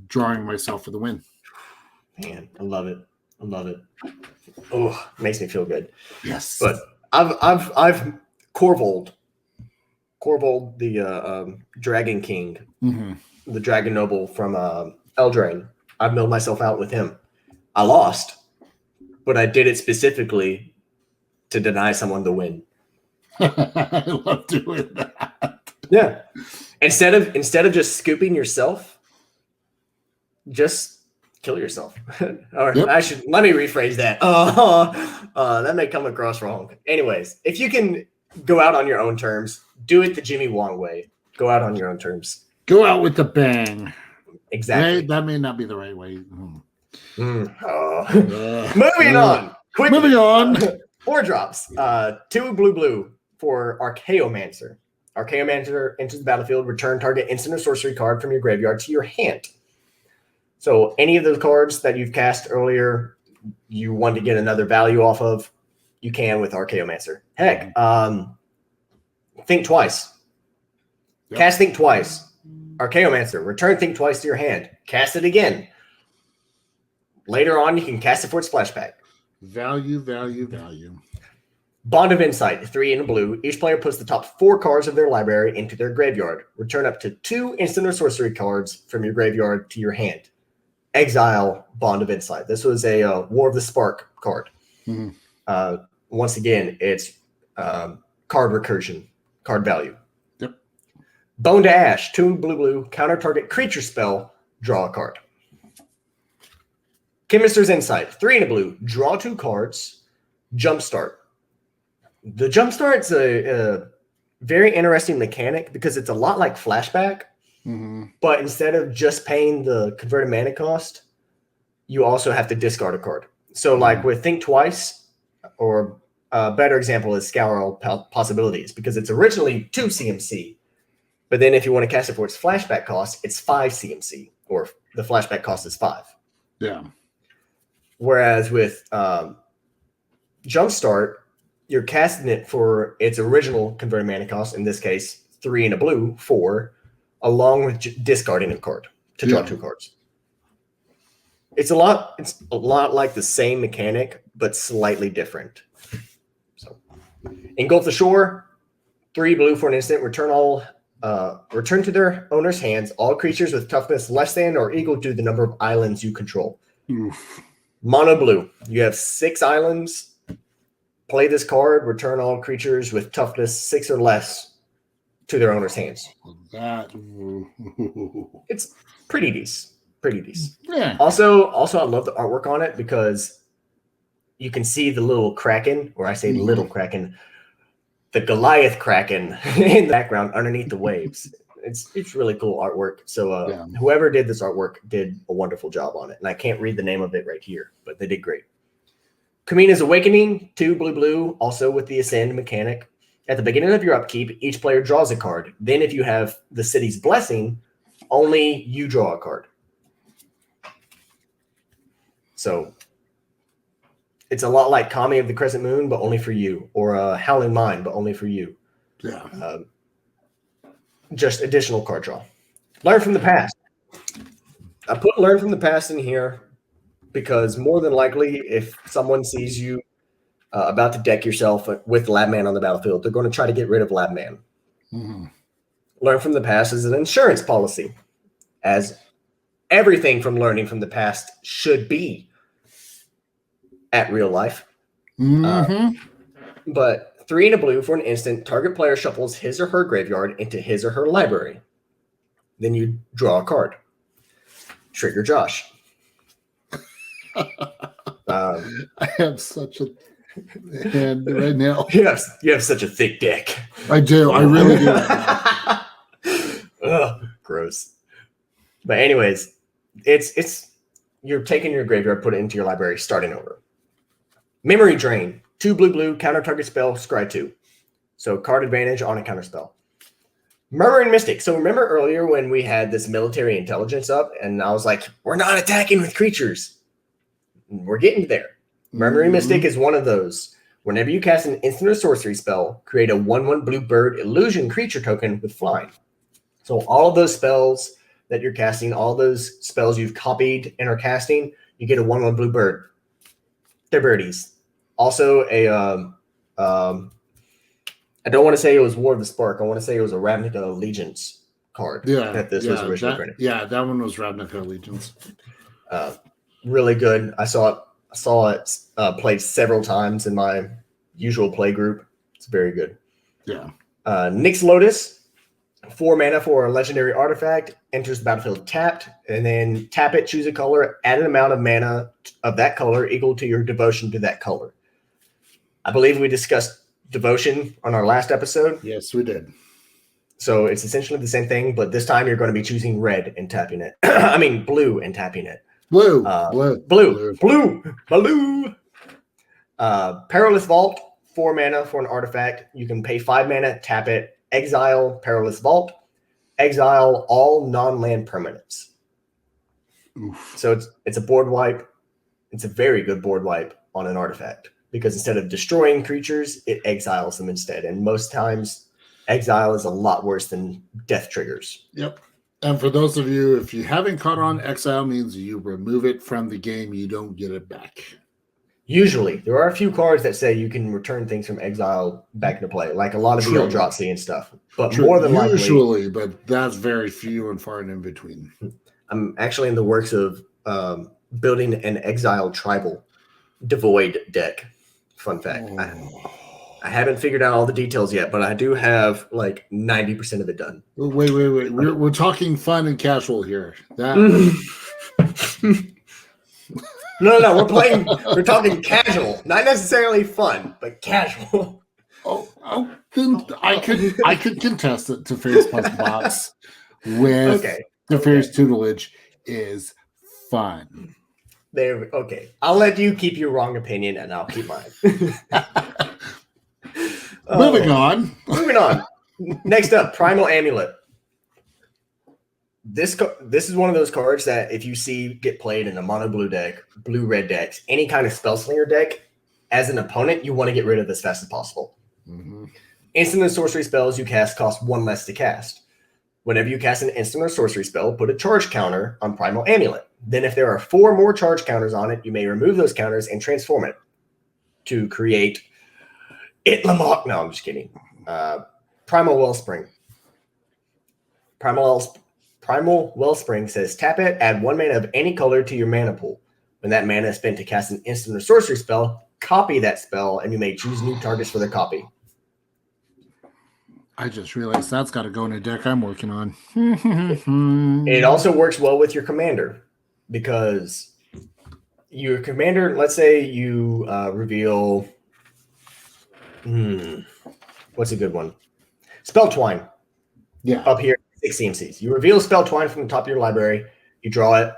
drawing myself for the win. Man, I love it. Oh, makes me feel good. Yes, but I've Corvold the Dragon King, the Dragon Noble from Eldraine. I've milled myself out with him. I lost, but I did it specifically to deny someone the win. I love doing that. Yeah. Instead of just scooping yourself, just kill yourself. Or let me rephrase that. That may come across wrong. Anyways, if you can go out on your own terms, do it the Jimmy Wong way. Go out on your own terms. Go out with a bang. Exactly. That may not be the right way. Moving on. Moving on. 4 drops. 2 blue for Archaeomancer. Archaeomancer enters the battlefield. Return target instant or sorcery card from your graveyard to your hand. So any of those cards that you've cast earlier, you want to get another value off of, you can with Archaeomancer. Heck, think twice. Yep. Cast Think Twice. Archaeomancer, return Think Twice to your hand. Cast it again. Later on, you can cast it for its flashback. Value. Bond of Insight, 3 in blue. Each player puts the top 4 cards of their library into their graveyard. Return up to 2 instant or sorcery cards from your graveyard to your hand. Exile Bond of Insight. This was a War of the Spark card. Once again, it's card recursion, card value. Yep. Bone to Ash, 2 blue, counter target creature spell, draw a card. Chemist's Insight, 3 blue, draw 2 cards, Jumpstart. The Jumpstart's a very interesting mechanic because it's a lot like Flashback, but instead of just paying the converted mana cost, you also have to discard a card. So like with Think Twice, or a better example is Scour All Possibilities, because it's originally 2 CMC, but then if you want to cast it for its flashback cost, it's 5 CMC, or the flashback cost is 5. Yeah. Whereas with Jumpstart, you're casting it for its original converted mana cost, in this case, 3 blue, 4, along with discarding a card to draw 2 cards. It's a lot like the same mechanic, but slightly different. So, Engulf the Shore, 3 blue for an instant. Return to their owner's hands all creatures with toughness less than or equal to the number of islands you control. Oof. Mono blue. You have 6 islands. Play this card. Return all creatures with toughness 6 or less to their owner's hands. It's pretty decent. Yeah. Also, I love the artwork on it because you can see the little kraken, or I say little kraken, the Goliath kraken in the background underneath the waves. It's really cool artwork. So whoever did this artwork did a wonderful job on it. And I can't read the name of it right here, but they did great. Kamina's Awakening, 2 blue, also with the Ascend mechanic. At the beginning of your upkeep, each player draws a card. Then if you have the City's Blessing, only you draw a card. So it's a lot like Kami of the Crescent Moon, but only for you, or Howling Mine, but only for you. Yeah. Just additional card draw. Learn from the past. I put Learn from the past in here because more than likely, if someone sees you about to deck yourself with Labman on the battlefield, they're going to try to get rid of Labman. Learn from the past is an insurance policy, as everything from learning from the past should be at real life. But 3 blue for an instant, target player shuffles his or her graveyard into his or her library. Then you draw a card. Trigger Josh. I have such a hand right now. You have such a thick deck. I do. I really do. Ugh, gross. But anyways, it's you're taking your graveyard, put it into your library, starting over. Memory Drain. 2 blue, counter target spell, scry 2. So card advantage on a counter spell. Murmuring Mystic. So remember earlier when we had this military intelligence up, and I was like, we're not attacking with creatures. We're getting there. Murmuring Mystic is one of those. Whenever you cast an instant or sorcery spell, create a 1/1 blue bird illusion creature token with flying. So all of those spells that you're casting, all those spells you've copied and are casting, you get a 1/1 blue bird. They're birdies. Also I don't want to say it was War of the Spark. I want to say it was a Ravnica Allegiance card that this was originally printed. Yeah, that one was Ravnica Allegiance. Really good. I saw it played several times in my usual play group. It's very good. Yeah. Nyx Lotus, 4 mana for a legendary artifact, enters the battlefield tapped, and then tap it, choose a color, add an amount of mana of that color equal to your devotion to that color. I believe we discussed devotion on our last episode. Yes, we did. So it's essentially the same thing, but this time you're going to be choosing red and tapping it. I mean, blue and tapping it. Blue. Perilous Vault, 4 mana for an artifact. You can pay 5 mana, tap it, exile Perilous Vault, exile all non-land permanents. Oof. So it's a board wipe. It's a very good board wipe on an artifact, because instead of destroying creatures, it exiles them instead. And most times, exile is a lot worse than death triggers. Yep. And for those of you, if you haven't caught on, exile means you remove it from the game. You don't get it back. Usually. There are a few cards that say you can return things from exile back into play, like a lot of the Eldrazi and stuff. But more than likely... Usually, but that's very few and far and in between. I'm actually in the works of building an exile tribal devoid deck. Fun fact. I haven't figured out all the details yet, but I do have like 90% of it done. Wait. We're talking fun and casual here. That No, we're talking casual. Not necessarily fun, but casual. Then I could contest it. Teferi's Plus Box with Teferi's tutelage is fun. Okay. I'll let you keep your wrong opinion and I'll keep mine. Moving on. Next up, Primal Amulet. This is one of those cards that if you see get played in a mono blue deck, blue red decks, any kind of spellslinger deck, as an opponent, you want to get rid of as fast as possible. Mm-hmm. Instant and sorcery spells you cast cost 1 less to cast. Whenever you cast an instant or sorcery spell, put a charge counter on Primal Amulet. Then if there are 4 more charge counters on it, you may remove those counters and transform it to create Itlamok. No, I'm just kidding. Primal Wellspring. Primal Wellspring says, tap it, add 1 mana of any color to your mana pool. When that mana is spent to cast an instant or sorcery spell, copy that spell, and you may choose new targets for the copy. I just realized that's got to go in a deck I'm working on. It also works well with your commander, because your commander, let's say you reveal... what's a good one? Spell Twine. Yeah. Up here, 6 CMCs. You reveal Spell Twine from the top of your library. You draw it.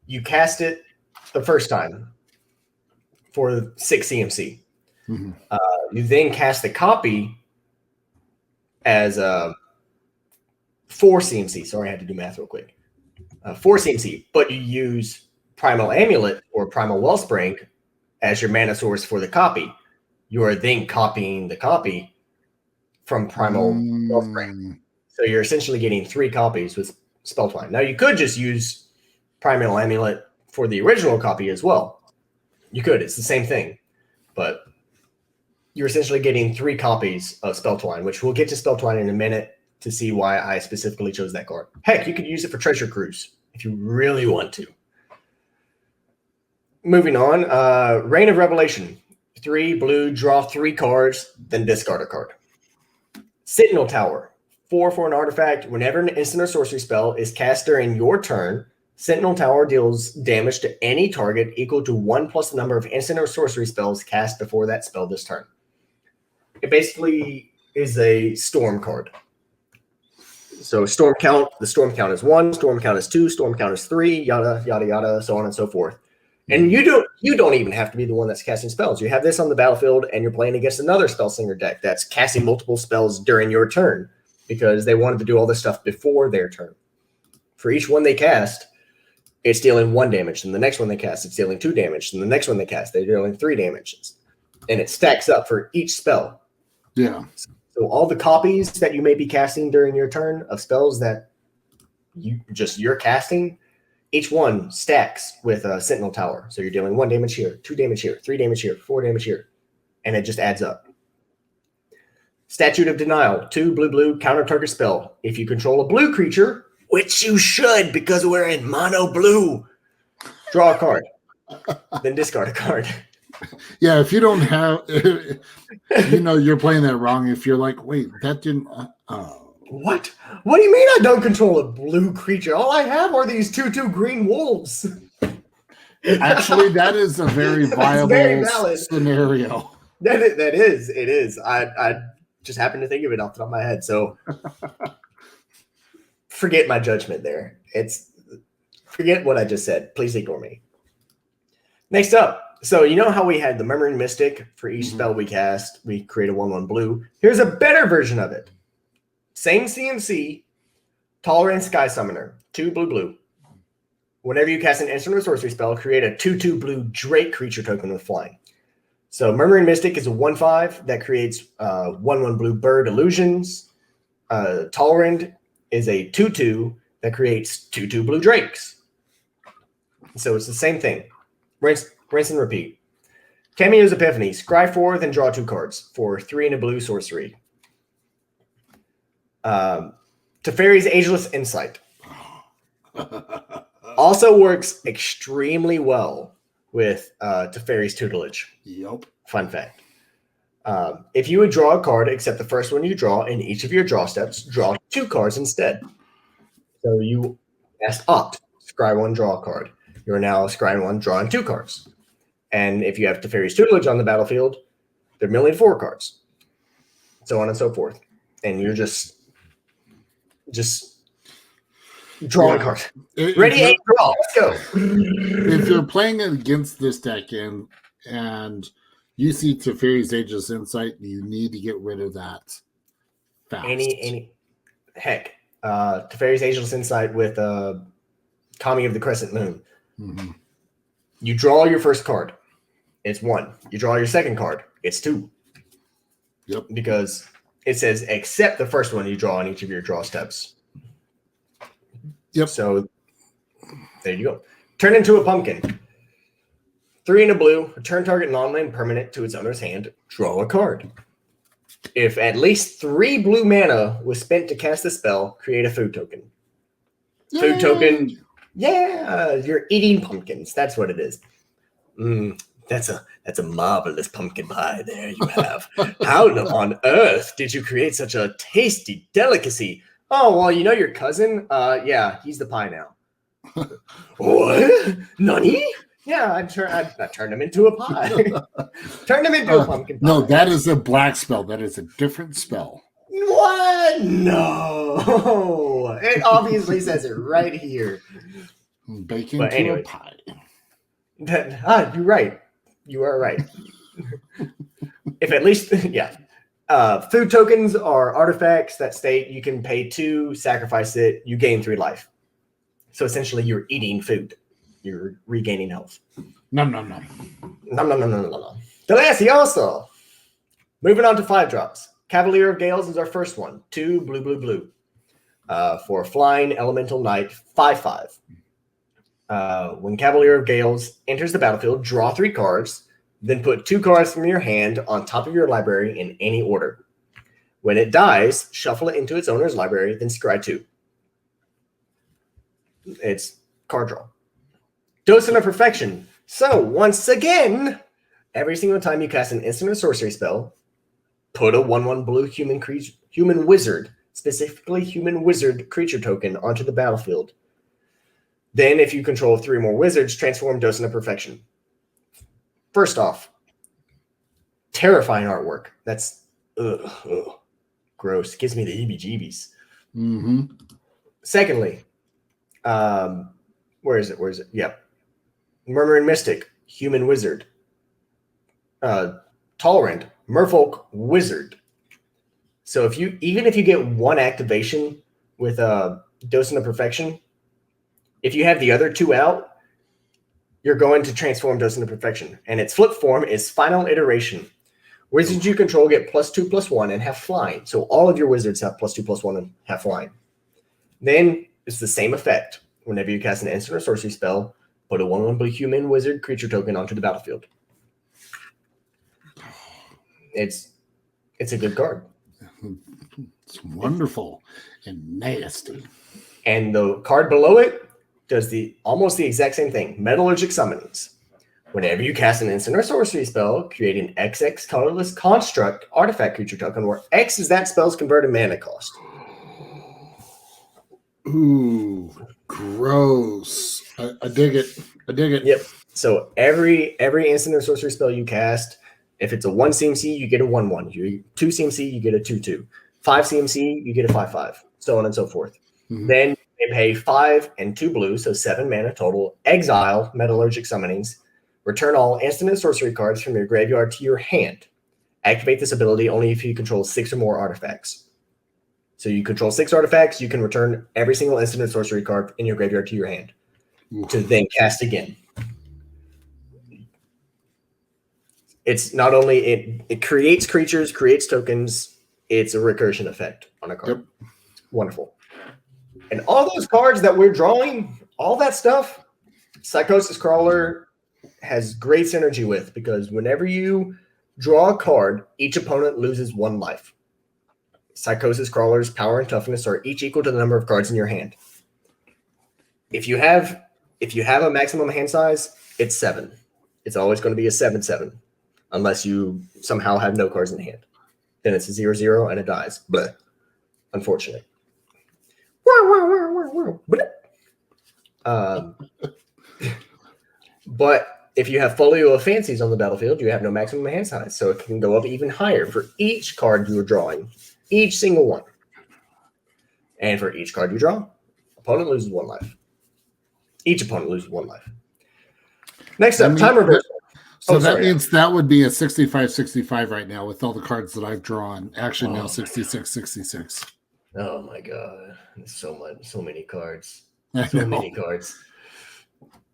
You cast it the first time for 6 CMC. Mm-hmm. You then cast the copy as 4 CMC. Sorry, I had to do math real quick. 4 CMC, but you use Primal Amulet or Primal Wellspring as your mana source for the copy. You are then copying the copy from Primal Wellspring. So you're essentially getting 3 copies with Spell Twine. Now, you could just use Primal Amulet for the original copy as well. You could. It's the same thing. But you're essentially getting 3 copies of Spell Twine, which we'll get to Spell Twine in a minute to see why I specifically chose that card. Heck, you could use it for Treasure Cruise if you really want to. Moving on, Reign of Revelation. 3 blue, draw 3 cards, then discard a card. Sentinel Tower. 4 for an artifact. Whenever an instant or sorcery spell is cast during your turn, Sentinel Tower deals damage to any target equal to 1 plus the number of instant or sorcery spells cast before that spell this turn. It basically is a storm card. So storm count, the storm count is 1, storm count is 2, storm count is 3, yada, yada, yada, so on and so forth. And you don't even have to be the one that's casting spells. You have this on the battlefield and you're playing against another Spellslinger deck that's casting multiple spells during your turn because they wanted to do all this stuff before their turn. For each one they cast, it's dealing 1 damage. And the next one they cast, it's dealing 2 damage. And the next one they cast, they're dealing 3 damages. And it stacks up for each spell. Yeah. So all the copies that you may be casting during your turn of spells that you're casting, each one stacks with a Sentinel Tower. So you're dealing 1 damage here, 2 damage here, 3 damage here, 4 damage here. And it just adds up. Statute of Denial, 2 blue, counter target spell. If you control a blue creature, which you should because we're in mono blue, draw a card, then discard a card. Yeah, if you don't have, you're playing that wrong. If you're like, wait, that didn't. What? What do you mean I don't control a blue creature? All I have are these 2/2 green wolves. Actually, that is a very viable very valid scenario. That is. It is. I just happened to think of it off the top of my head. So forget my judgment there. Forget what I just said. Please ignore me. Next up. So you know how we had the Murmuring Mystic for each spell we cast? We create a 1/1 blue. Here's a better version of it. Same CMC, Tolerant Sky Summoner, 2 blue. Whenever you cast an instant or sorcery spell, create a 2/2 blue Drake creature token with flying. So Murmuring Mystic is a 1/5 that creates 1/1 blue bird illusions. Tolerant is a 2/2 that creates 2/2 blue drakes. So it's the same thing. Rinse and repeat. Cameo's Epiphany. Scry 4, then draw 2 cards for 3 and a blue sorcery. Teferi's Ageless Insight. Also works extremely well with Teferi's Tutelage. Yep. Fun fact. If you would draw a card except the first one you draw in each of your draw steps, draw 2 cards instead. So you cast Opt. Scry 1, draw a card. You're now scrying 1, drawing 2 cards. And if you have Teferi's Tutelage on the battlefield, they're milling 4 cards. So on and so forth. And you're just drawing cards. Ready, aim, draw. Let's go. If you're playing against this deck and you see Teferi's Ageless Insight, you need to get rid of that fast. Heck, Teferi's Ageless Insight with Kami of the Crescent Moon. Mm-hmm. You draw your first card. It's 1. You draw your second card. It's 2. Yep. Because it says except the first one you draw on each of your draw steps. Yep. So there you go. Turn into a pumpkin. 3 and a blue. Return target non-land permanent to its owner's hand. Draw a card. If at least 3 blue mana was spent to cast the spell, create a food token. Yay! Food token. Yeah, you're eating pumpkins. That's what it is. That's a marvelous pumpkin pie there you have. How on earth did you create such a tasty delicacy? Oh, well, you know your cousin? Yeah, he's the pie now. What? Nani? Yeah, I turned him into a pie. Turned him into a pumpkin pie. No, that is a black spell. That is a different spell. What? No. It obviously says it right here. Bacon to a pie. You're right. You are right. If at least, yeah. Food tokens are artifacts that state you can pay 2, sacrifice it, you gain 3 life. So essentially, you're eating food. You're regaining health. Nom. Delicioso. Moving on to 5 drops. Cavalier of Gales is our first one. 2 blue. For flying elemental knight, 5/5. When Cavalier of Gales enters the battlefield, draw 3 cards, then put 2 cards from your hand on top of your library in any order. When it dies, shuffle it into its owner's library, then scry 2. It's card draw. Docent of Perfection. So, once again, every single time you cast an instant or sorcery spell, put a 1/1 blue human wizard, specifically human wizard creature token onto the battlefield. Then, if you control 3 more wizards, transform Docent of Perfection. First off, terrifying artwork. That's gross. Gives me the heebie-jeebies. Mm-hmm. Secondly, where is it? Yep. Murmuring Mystic, Human Wizard. Tolerant, Merfolk Wizard. So even if you get one activation with Docent of Perfection, if you have the other 2 out, you're going to transform Docent of Perfection. And its flip form is Final Iteration. Wizards you control get +2/+1 and have flying. So all of your wizards have +2/+1 and have flying. Then it's the same effect. Whenever you cast an instant or sorcery spell, put a 1/1 human wizard creature token onto the battlefield. It's a good card. It's wonderful and nasty. And the card below it does almost the exact same thing. Metallurgic Summonings. Whenever you cast an instant or sorcery spell, create an XX colorless construct artifact creature token where X is that spell's converted mana cost. Ooh, gross. I dig it. Yep. So every instant or sorcery spell you cast, if it's a 1 CMC, you get a 1/1. 2 CMC, you get a 2/2. 5 CMC, you get a 5/5. So on and so forth. Mm-hmm. Then they pay 5 and 2 blue, so 7 mana total. Exile Metallurgic Summonings. Return all instant and sorcery cards from your graveyard to your hand. Activate this ability only if you control 6 or more artifacts. So you control 6 artifacts, you can return every single instant and sorcery card in your graveyard to your hand to then cast again. It's not only it creates creatures, creates tokens, it's a recursion effect on a card. Yep. Wonderful. And all those cards that we're drawing, all that stuff, Psychosis Crawler has great synergy with, because whenever you draw a card, each opponent loses 1 life. Psychosis Crawler's power and toughness are each equal to the number of cards in your hand. If you have a maximum hand size, it's 7. It's always going to be a 7/7, unless you somehow have no cards in hand. Then it's a 0/0 and it dies. But unfortunate. But if you have Folio of Fancies on the battlefield, you have no maximum hand size, so it can go up even higher for each card you are drawing, each single one. And for each card you draw, opponent loses 1 life. Each opponent loses 1 life. Next up, time reversal. So that means that would be a 65-65 right now with all the cards that I've drawn. Actually, now 66-66. Oh my god, so many cards, so many cards.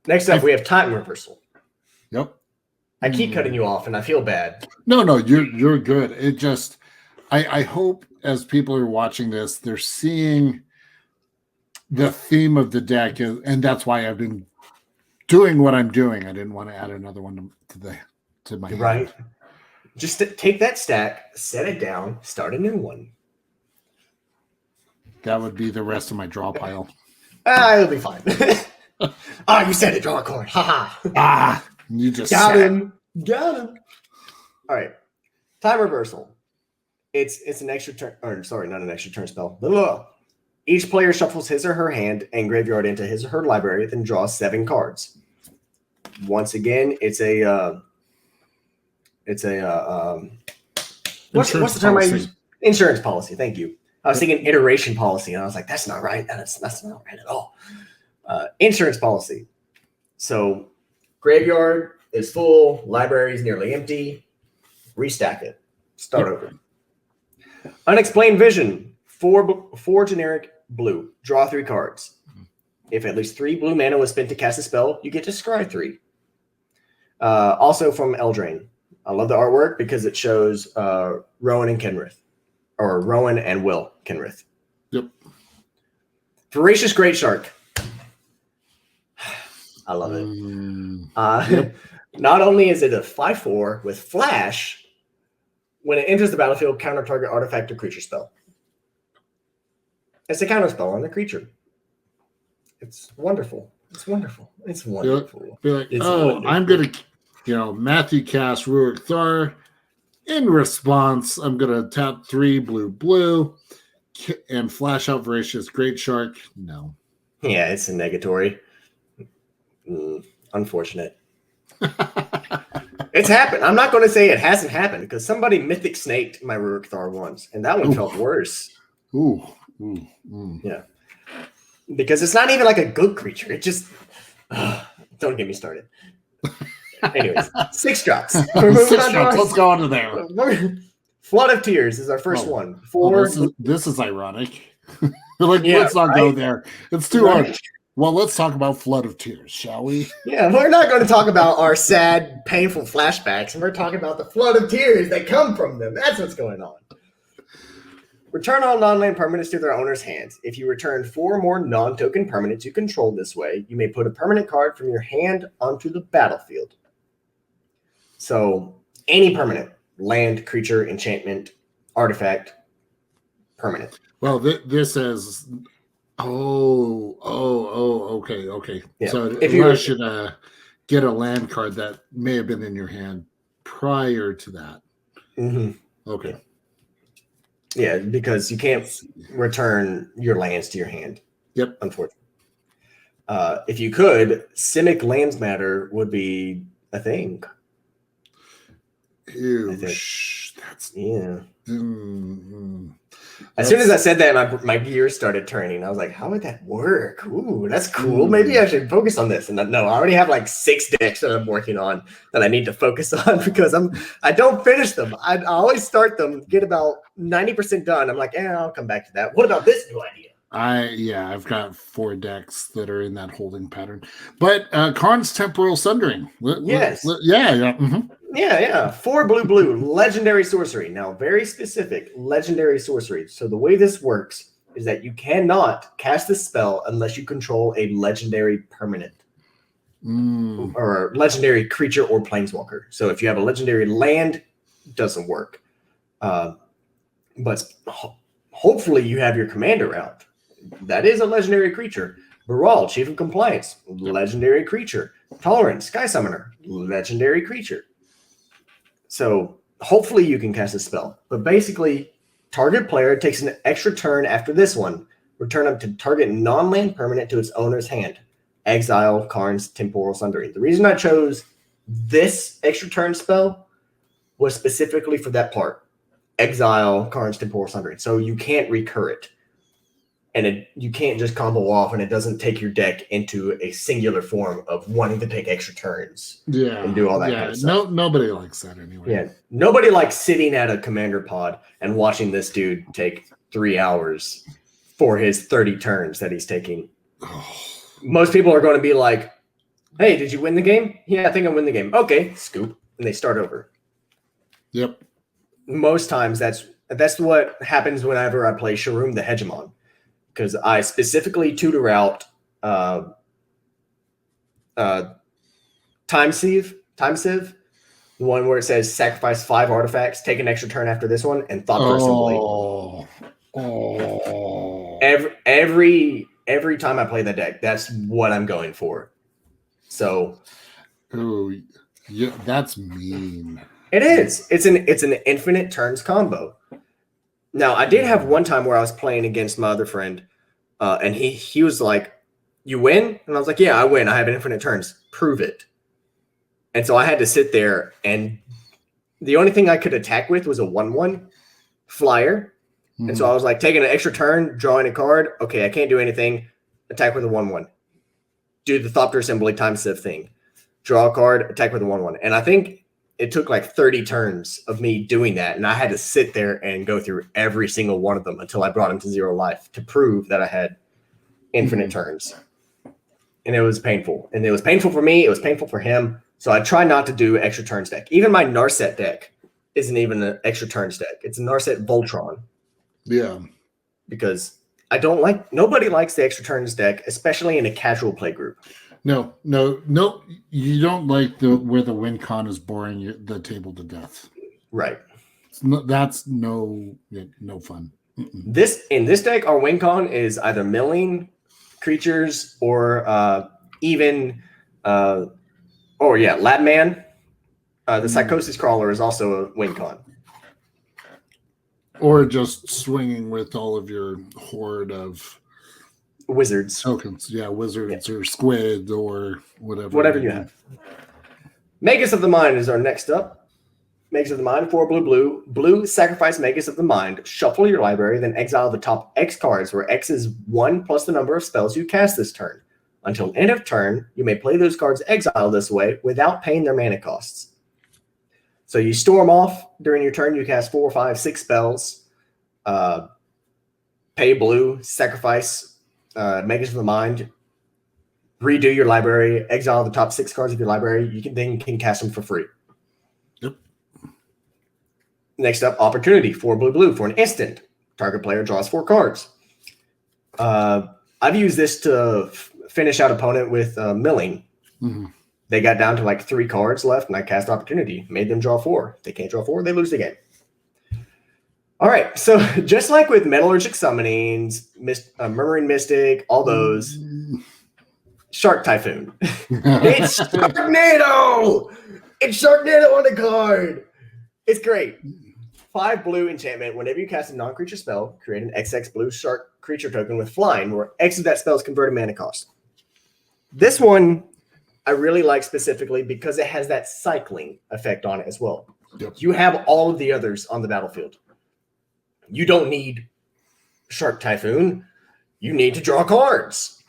Next up, we have time reversal. Yep. I keep cutting you off, and I feel bad. No, you're good. It just, I hope as people are watching this, they're seeing the theme of the deck, and that's why I've been doing what I'm doing. I didn't want to add another one to my right. Hand. Just take that stack, set it down, start a new one. That would be the rest of my draw pile. It'll be fine. You said it, draw a card. Ha. You just got him. All right. Time reversal. It's an extra turn, or sorry, not an extra turn spell. Blah. Each player shuffles his or her hand and graveyard into his or her library, then draws 7 cards. Once again, what's the term I use? Insurance policy. Thank you. I was thinking iteration policy, and I was like, that's not right. That's not right at all. Insurance policy. So graveyard is full, library is nearly empty. Restack it. Start over. Unexplained Vision. 4 generic blue. Draw 3 cards. If at least 3 blue mana was spent to cast a spell, you get to scry 3. Also from Eldraine. I love the artwork because it shows Rowan and Kenrith. Or Rowan and Will Kenrith. Yep. Voracious Great Shark. I love it. Yep. Not only is it a 5/4 with flash, when it enters the battlefield, counter target artifact or creature spell. It's a counter spell on the creature. It's wonderful. It's wonderful. It's wonderful. Be like, wonderful. I'm going to, Matthew cast Ruric Thar. In response, I'm going to tap 3 blue, and flash out Voracious Great Shark. No. Yeah, it's a negatory. Unfortunate. It's happened. I'm not going to say it hasn't happened because somebody mythic snaked my Ruric Thar once, and that one felt worse. Yeah. Because it's not even like a good creature. It just don't get me started. Anyways, 6 drops. Let's go on to there. Flood of Tears is our first one. 4. This is ironic. Let's not go there. It's too hard. Well, let's talk about Flood of Tears, shall we? Yeah, we're not going to talk about our sad, painful flashbacks, and we're talking about the flood of tears that come from them. That's what's going on. Return all non-land permanents to their owner's hands. If you return 4 more non-token permanents you control this way, you may put a permanent card from your hand onto the battlefield. So, any permanent, land, creature, enchantment, artifact, permanent. Well, this is... okay. Yeah. So if you should get a land card that may have been in your hand prior to that. Mm-hmm. Okay. Yeah, because you can't return your lands to your hand. Yep. Unfortunately. If you could, Simic Lands Matter would be a thing. Ew. As soon as I said that, my gears started turning. I was like, how would that work? Ooh, that's cool. Maybe I should focus on this. And no, I already have like 6 decks that I'm working on that I need to focus on because I don't finish them. I always start them, get about 90% done. I'm like, I'll come back to that. What about this new idea? I've got 4 decks that are in that holding pattern. But Karn's Temporal Sundering. Yes. Mm-hmm. Yeah. 4 blue, legendary sorcery. Now, very specific legendary sorcery. So the way this works is that you cannot cast this spell unless you control a legendary permanent or legendary creature or planeswalker. So if you have a legendary land, it doesn't work. But hopefully you have your commander out. That is a legendary creature. Baral, Chief of Compliance, legendary creature. Tolerant, Sky Summoner, legendary creature. So hopefully you can cast a spell. But basically, target player takes an extra turn after this one. Return up to target non-land permanent to its owner's hand. Exile Karn's Temporal Sundering. The reason I chose this extra turn spell was specifically for that part. Exile Karn's Temporal Sundering. So you can't recur it. And you can't just combo off, and it doesn't take your deck into a singular form of wanting to take extra turns. Yeah, and do all that kind of stuff. Nobody likes that anyway. Yeah, nobody likes sitting at a commander pod and watching this dude take 3 hours for his 30 turns that he's taking. Most people are going to be like, "Hey, did you win the game? Yeah, I think I win the game. Okay, scoop," and they start over. Yep. Most times, that's what happens whenever I play Sharum the Hegemon. Because I specifically tutor out Time Sieve, the one where it says sacrifice 5 artifacts, take an extra turn after this one, and Thought Assembly. Every time I play that deck, that's what I'm going for. So, yeah, that's mean. It is. It's an infinite turns combo. Now, I did have one time where I was playing against my other friend, and he was like, "You win?" And I was like, "Yeah, I win. I have infinite turns. Prove it." And so I had to sit there, and the only thing I could attack with was a 1/1 flyer. Mm-hmm. And so I was like, taking an extra turn, drawing a card. Okay, I can't do anything. Attack with a 1/1. Do the Thopter Assembly Time Sieve thing. Draw a card, attack with a 1/1. And I think it took like 30 turns of me doing that, and I had to sit there and go through every single one of them until I brought him to 0 life to prove that I had infinite turns. And it was painful. And it was painful for me. It was painful for him. So I try not to do extra turns deck. Even my Narset deck isn't even an extra turns deck. It's a Narset Voltron. Yeah. Because nobody likes the extra turns deck, especially in a casual play group. No. You don't like where the win con is boring the table to death. Right. That's no fun. Mm-mm. In this deck, our win con is either milling creatures or Labman. The Psychosis Crawler is also a win con. Or just swinging with all of your horde of wizards. Tokens, yeah, wizards or squid or whatever. Whatever you have. Magus of the Mind is our next up. Magus of the Mind, 4 blue. Blue, sacrifice Magus of the Mind. Shuffle your library, then exile the top X cards, where X is 1 plus the number of spells you cast this turn. Until end of turn, you may play those cards exiled this way without paying their mana costs. So you storm off during your turn, you cast 4, 5, 6 spells. Pay blue, sacrifice Magus of the Mind, redo your library, exile the top 6 cards of your library. You can cast them for free. Yep. Next up, Opportunity, 4 blue for an instant. Target player draws 4 cards. I've used this to finish out opponent with milling. Mm-hmm. They got down to like 3 cards left, and I cast Opportunity, made them draw 4. If they can't draw 4, they lose the game. All right, so just like with Metallurgic Summonings, Murmuring Mystic, all those, Shark Typhoon. It's Sharknado! It's Sharknado on the card. It's great. 5 blue enchantment. Whenever you cast a non-creature spell, create an XX blue shark creature token with flying, where X of that spell is converted mana cost. This one I really like specifically because it has that cycling effect on it as well. Yep. You have all of the others on the battlefield. You don't need Shark Typhoon. You need to draw cards.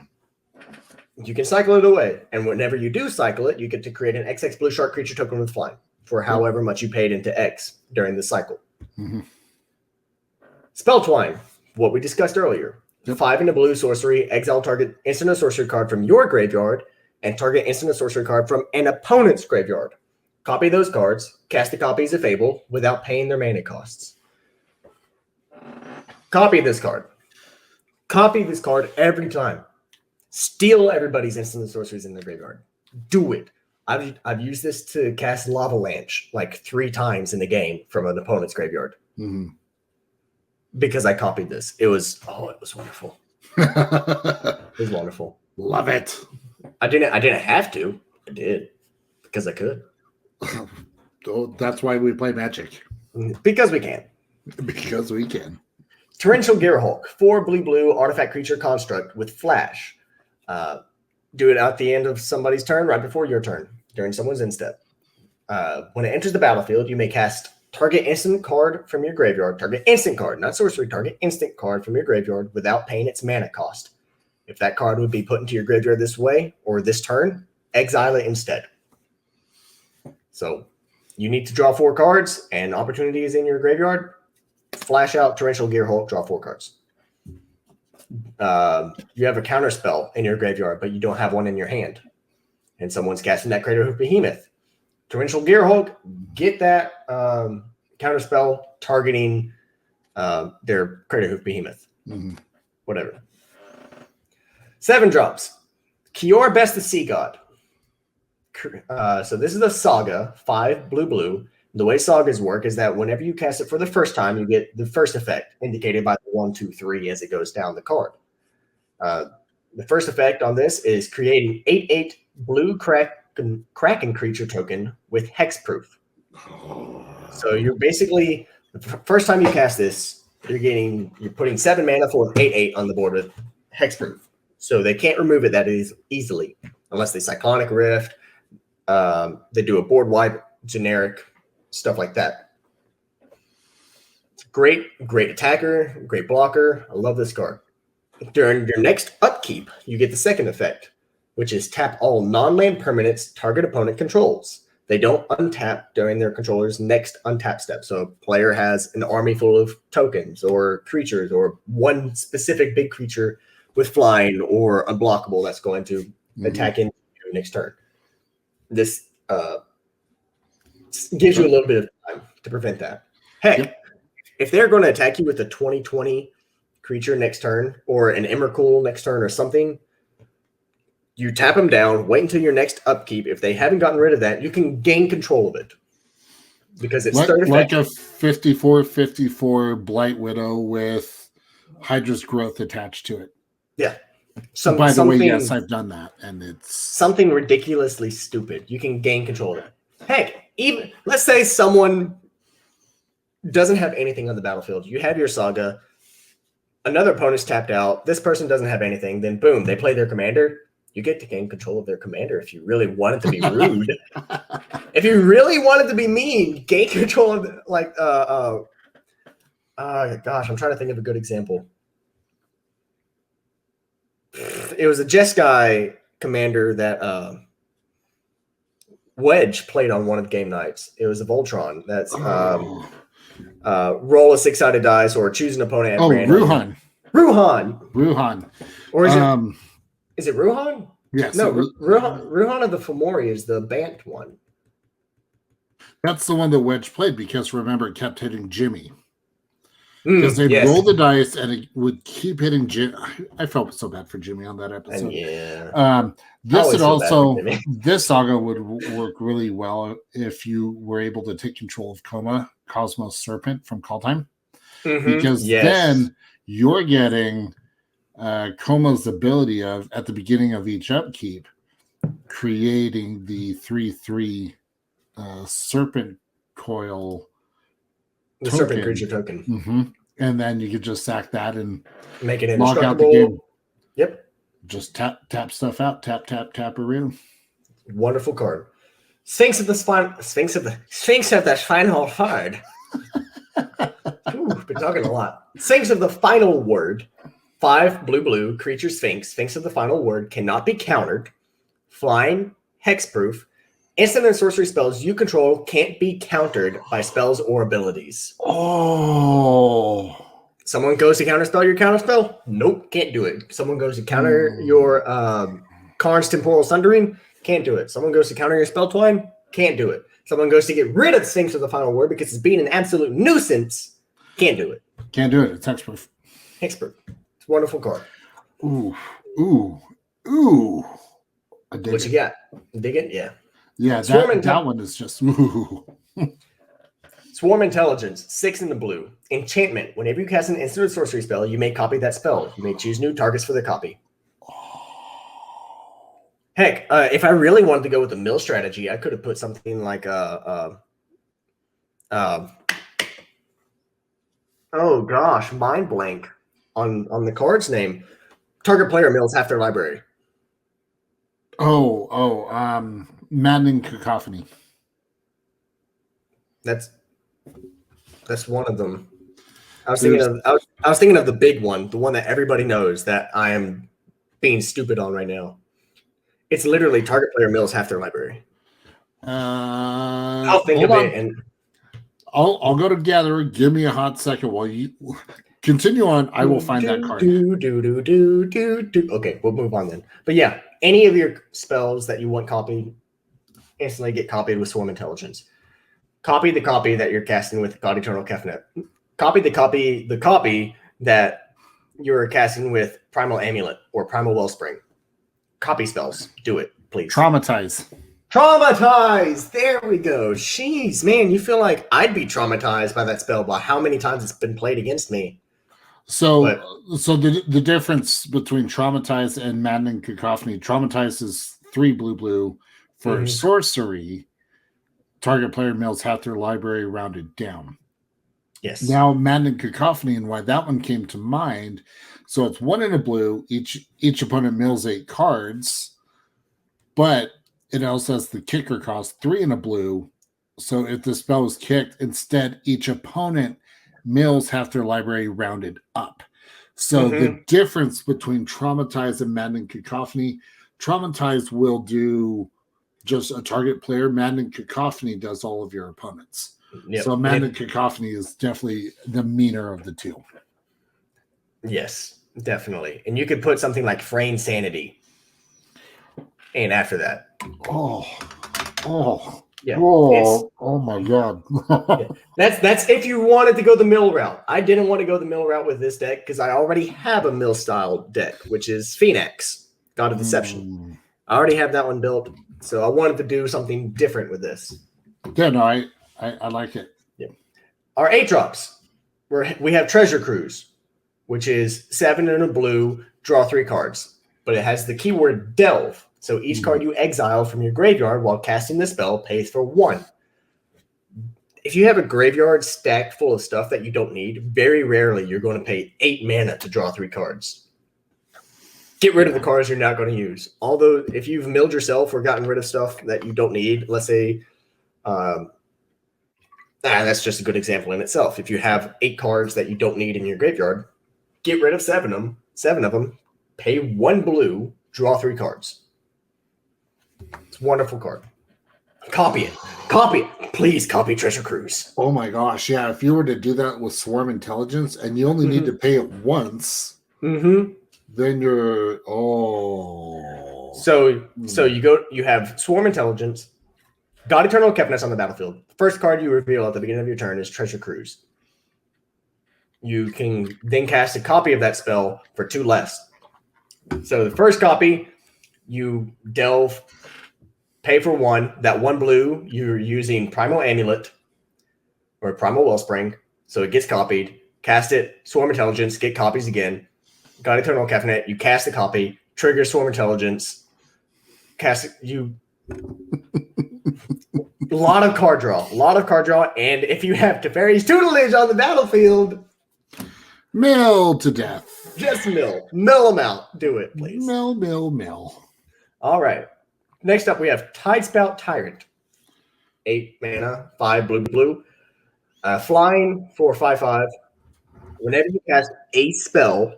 You can cycle it away. And whenever you do cycle it, you get to create an XX blue shark creature token with flying for however much you paid into X during the cycle. Mm-hmm. Spell Twine, what we discussed earlier. Yep. 5 in a blue sorcery, exile target instant or sorcery card from your graveyard and target instant or sorcery card from an opponent's graveyard. Copy those cards, cast the copies of Fable without paying their mana costs. Copy this card. Copy this card every time. Steal everybody's instant and sorceries in their graveyard. Do it. I've used this to cast Lavalanche like 3 times in the game from an opponent's graveyard. Mm-hmm. Because I copied this. It was wonderful. It was wonderful. Love it. I didn't have to. I did. Because I could. Oh, that's why we play Magic. Because we can. Because we can. Torrential Gearhulk, 4 blue artifact creature construct with flash. Do it at the end of somebody's turn, right before your turn, during someone's end step. When it enters the battlefield, you may cast target instant card from your graveyard, target instant card, not sorcery, target instant card from your graveyard without paying its mana cost. If that card would be put into your graveyard this way or this turn, exile it instead. So you need to draw 4 cards, and Opportunity is in your graveyard. Flash out Torrential Gearhulk, draw 4 cards. You have a counter spell in your graveyard, but you don't have one in your hand. And someone's casting that Craterhoof Behemoth. Torrential Gearhulk, get that counter spell targeting their Craterhoof Behemoth. Mm-hmm. Whatever. 7 drops. Kior Best of Sea God. So this is a Saga, 5 blue. The way sagas work is that whenever you cast it for the first time, you get the first effect indicated by the 1, 2, 3 as it goes down the card. The first effect on this is creating 8/8 blue Kraken creature token with hexproof. So you're basically, the first time you cast this, you're putting 7 mana for 8/8 on the board with hexproof. So they can't remove it that easily unless they Cyclonic Rift. They do a board wide generic. Stuff like that. Great attacker, great blocker. I love this card. During your next upkeep, you get the second effect, which is tap all non-land permanents target opponent controls. They don't untap during their controller's next untap step. So a player has an army full of tokens or creatures or one specific big creature with flying or unblockable that's going to attack into you next turn. This gives you a little bit of time to prevent that. Heck, if they're going to attack you with a 20/20 creature next turn or an Emrakul next turn or something, you tap them down, wait until your next upkeep. If they haven't gotten rid of that, you can gain control of it. Because it's third effect. Like a 54/54 Blight Widow with Hydra's Growth attached to it. Yeah. By the way, yes, I've done that. And it's something ridiculously stupid. You can gain control of it. Heck, even let's say someone doesn't have anything on the battlefield. You have your Saga. Another opponent's tapped out. This person doesn't have anything. Then boom, they play their commander. You get to gain control of their commander if you really want it to be rude. If you really wanted to be mean, gain control of gosh, I'm trying to think of a good example. It was a Jeskai commander that Wedge played on one of the game nights. It was a Voltron. That's roll a 6-sided dice or choose an opponent at random. Ruhan. Or is it Ruhan? Yes. No, Ruhan of the Fomori is the Bant one. That's the one that Wedge played because remember it kept hitting Jimmy. Because they'd roll the dice and it would keep hitting Jimmy. I felt so bad for Jimmy on that episode. This saga would work really well if you were able to take control of Coma, Cosmos Serpent from Call Time. Because then you're getting Coma's ability of, at the beginning of each upkeep, creating the 3/3 Serpent Coil the token. Serpent creature token. And then you could just sack that and make it lock out the game. Yep. Just tap stuff out. Tap around. Wonderful card. Sphinx of the final card. Been talking a lot. Sphinx of the final word. 5 blue creature Sphinx. Sphinx of the final word cannot be countered. Flying, hexproof. Instant and sorcery spells you control can't be countered by spells or abilities. Oh. Someone goes to counterspell your counterspell? Nope, can't do it. Someone goes to counter your Karn's Temporal Sundering? Can't do it. Someone goes to counter your Spell Twine? Can't do it. Someone goes to get rid of Sphinx of the final word because it's being an absolute nuisance? Can't do it. Can't do it. It's hexproof. Hexproof. It's a wonderful card. Ooh. What you got? Dig it? Yeah. Yeah, that one is just Swarm Intelligence, 6 in the blue. Enchantment. Whenever you cast an instant or sorcery spell, you may copy that spell. You may choose new targets for the copy. Heck, if I really wanted to go with the mill strategy, I could have put something like oh gosh, mind blank on the card's name. Target player mills half their library. Maddening Cacophony. That's one of them. I was thinking of the big one, the one that everybody knows that I am being stupid on right now. It's literally target player mills half their library. I'll think of it and I'll go to Gatherer. Give me a hot second while you continue on. I will find that card. Okay, we'll move on then. But yeah, any of your spells that you want copied instantly get copied with Swarm Intelligence. Copy the copy that you're casting with God Eternal Kefnet. Copy the copy that you're casting with Primal Amulet or Primal Wellspring. Copy spells. Do it, please. Traumatize. There we go. Jeez, man, you feel like I'd be traumatized by that spell by how many times it's been played against me. So the difference between Traumatize and Maddening Cacophony, Traumatize is 3 blue for sorcery. Target player mills half their library rounded down. Yes. Now Maddening Cacophony, and why that one came to mind. So it's 1 in a blue. Each opponent mills 8 cards, but it also has the kicker cost 3 in a blue. So if the spell is kicked, instead each opponent mills half their library rounded up. So the difference between Traumatize and Maddening Cacophony, Traumatize will do just a target player. Maddening Cacophony does all of your opponents. Yep. So Maddening Cacophony is definitely the meaner of the two. Yes, definitely. And you could put something like Fraying Sanity in after that. Oh my God. That's if you wanted to go the mill route. I didn't want to go the mill route with this deck because I already have a mill style deck, which is Phoenix, God of Deception. I already have that one built, so I wanted to do something different with this. Yeah, no, I like it. Yeah. Our 8 drops, we have Treasure Cruise, which is 7 in a blue, draw 3 cards, but it has the keyword Delve. So each card you exile from your graveyard while casting the spell pays for 1. if you have a graveyard stacked full of stuff that you don't need, very rarely you're going to pay 8 mana to draw 3 cards. Get rid of the cards you're not going to use. Although, if you've milled yourself or gotten rid of stuff that you don't need, let's say, that's just a good example in itself. If you have 8 cards that you don't need in your graveyard, get rid of 7 of them, pay 1 blue, draw 3 cards. It's a wonderful card. Copy it. Please copy Treasure Cruise. Oh my gosh, yeah. If you were to do that with Swarm Intelligence and you only need to pay it once, then you're So you have Swarm Intelligence, God Eternal Kefnet on the battlefield. The first card you reveal at the beginning of your turn is Treasure Cruise. You can then cast a copy of that spell for 2 less. So the first copy, you delve, pay for 1. That 1 blue, you're using Primal Amulet or Primal Wellspring, so it gets copied. Cast it, Swarm Intelligence, get copies again. God Eternal Kefnet, you cast a copy, trigger Swarm Intelligence, cast it, you... A lot of card draw, and if you have Teferi's Tutelage on the battlefield... Mill to death. Just mill. Mill them out. Do it, please. Mill. All right. Next up, we have Tidespout Tyrant. 8 mana, 5 blue. Flying for 5/5. Whenever you cast a spell,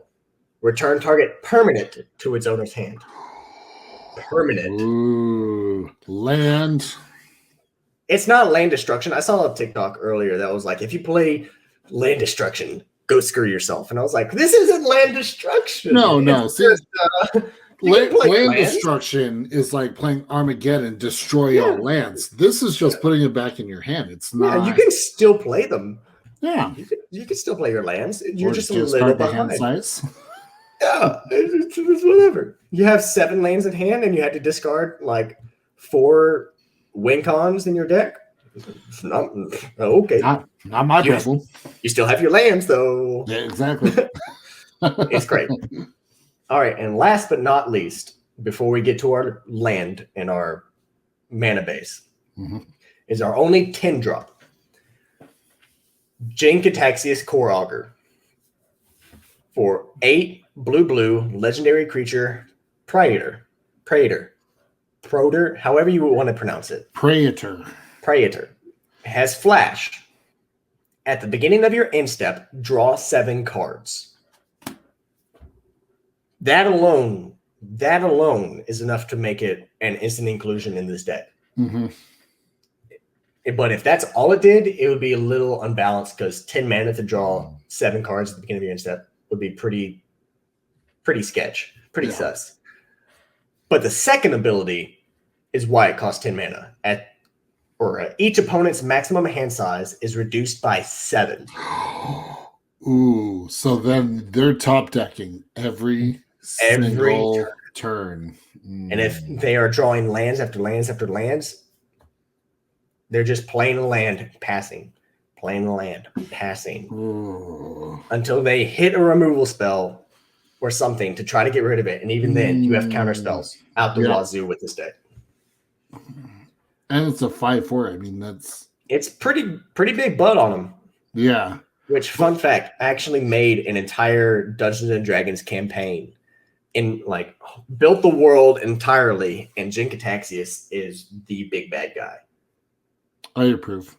return target permanent to its owner's hand. Permanent. Ooh, land. It's not land destruction. I saw a TikTok earlier that was like, if you play land destruction, go screw yourself. And I was like, this isn't land destruction. No. See, land destruction is like playing Armageddon, destroy all lands. This is just putting it back in your hand. It's not. Yeah, you can still play them. Yeah. You can still play your lands. You're or just a little behind. Hand size. Yeah, it's whatever. You have 7 lands at hand and you had to discard like 4 win cons in your deck. Okay. Not my problem. You still have your lands though. Yeah, exactly. It's great. All right, and last but not least, before we get to our land and our mana base, is our only 10 drop. Jank Ataxius Core Augur. For 8 blue, legendary creature, Praetor, however you want to pronounce it. Praetor. Has flash. At the beginning of your end step, draw 7 cards. That alone is enough to make it an instant inclusion in this deck. But if that's all it did, it would be a little unbalanced because 10 mana to draw 7 cards at the beginning of your end step would be pretty sketch, sus. But the second ability is why it costs 10 mana. Each opponent's maximum hand size is reduced by 7. Ooh, so then they're top decking every single turn. And if they are drawing lands after lands after lands, they're just playing a land, passing. Ooh. Until they hit a removal spell or something to try to get rid of it. And even then, you have counter spells out the wazoo with this deck. And it's a 5/4. I mean, it's pretty big butt on them. Yeah. Which, fun fact, actually made an entire Dungeons and Dragons campaign built the world entirely, and Jank Ataxius is the big bad guy. I approve.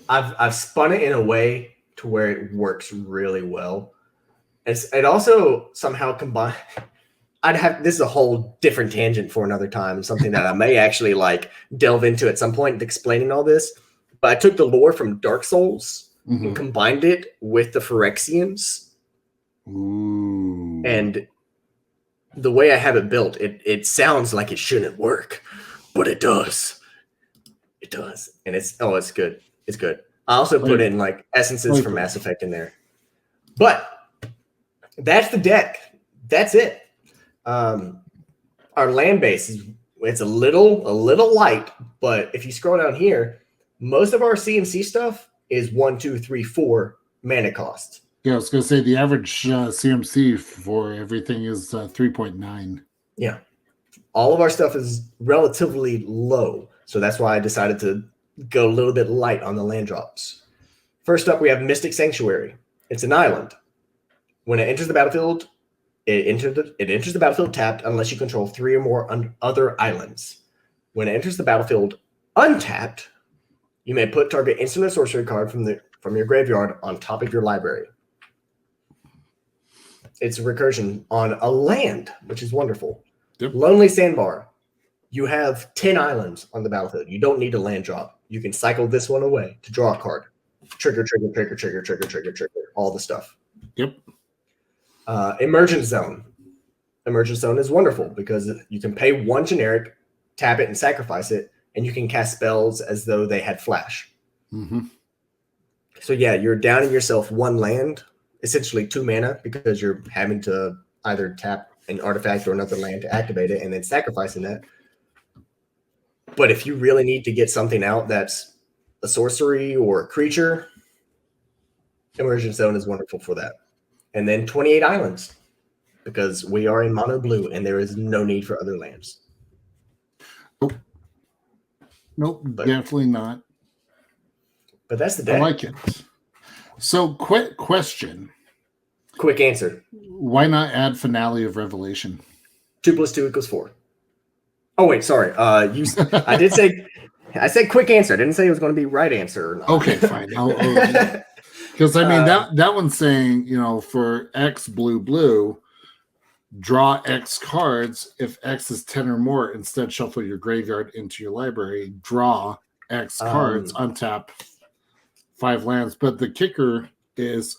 I've spun it in a way to where it works really well. It also somehow combined. This is a whole different tangent for another time, something that I may actually delve into at some point, explaining all this. But I took the lore from Dark Souls and combined it with the Phyrexians. Ooh. And the way I have it built, it sounds like it shouldn't work, but it does. It does. And it's good. It's good. I also put in essences from Mass Effect in there. But that's the deck. That's it. Our land base it's a little light, but if you scroll down here, most of our CMC stuff is 1, 2, 3, 4 mana cost. Yeah, I was gonna say the average CMC for everything is 3.9. Yeah, all of our stuff is relatively low, so that's why I decided to go a little bit light on the land drops. First up, we have Mystic Sanctuary. It's an island. When it enters the battlefield, it enters the battlefield tapped unless you control 3 or more other islands. When it enters the battlefield untapped, you may put target instant or sorcery card from your graveyard on top of your library. It's a recursion on a land, which is wonderful. Yep. Lonely Sandbar. You have 10 islands on the battlefield. You don't need a land drop. You can cycle this one away to draw a card. Trigger, all the stuff. Yep. Emergent Zone. Emergent Zone is wonderful because you can pay 1 generic, tap it, and sacrifice it, and you can cast spells as though they had flash. Mm-hmm. So yeah, you're downing yourself 1 land, essentially 2 mana, because you're having to either tap an artifact or another land to activate it and then sacrificing that. But if you really need to get something out that's a sorcery or a creature, Emergent Zone is wonderful for that. And then 28 islands, because we are in mono blue and there is no need for other lands. Nope, definitely not. But that's the deck. I like it. So, quick question. Quick answer. Why not add Finale of Revelation? 2 + 2 = 4. Oh wait, sorry. I said quick answer. I didn't say it was going to be right answer or not. Okay, fine. Because I mean that one's saying, for X blue, draw X cards. If X is 10 or more, instead shuffle your graveyard into your library, draw X cards, untap 5 lands. But the kicker is,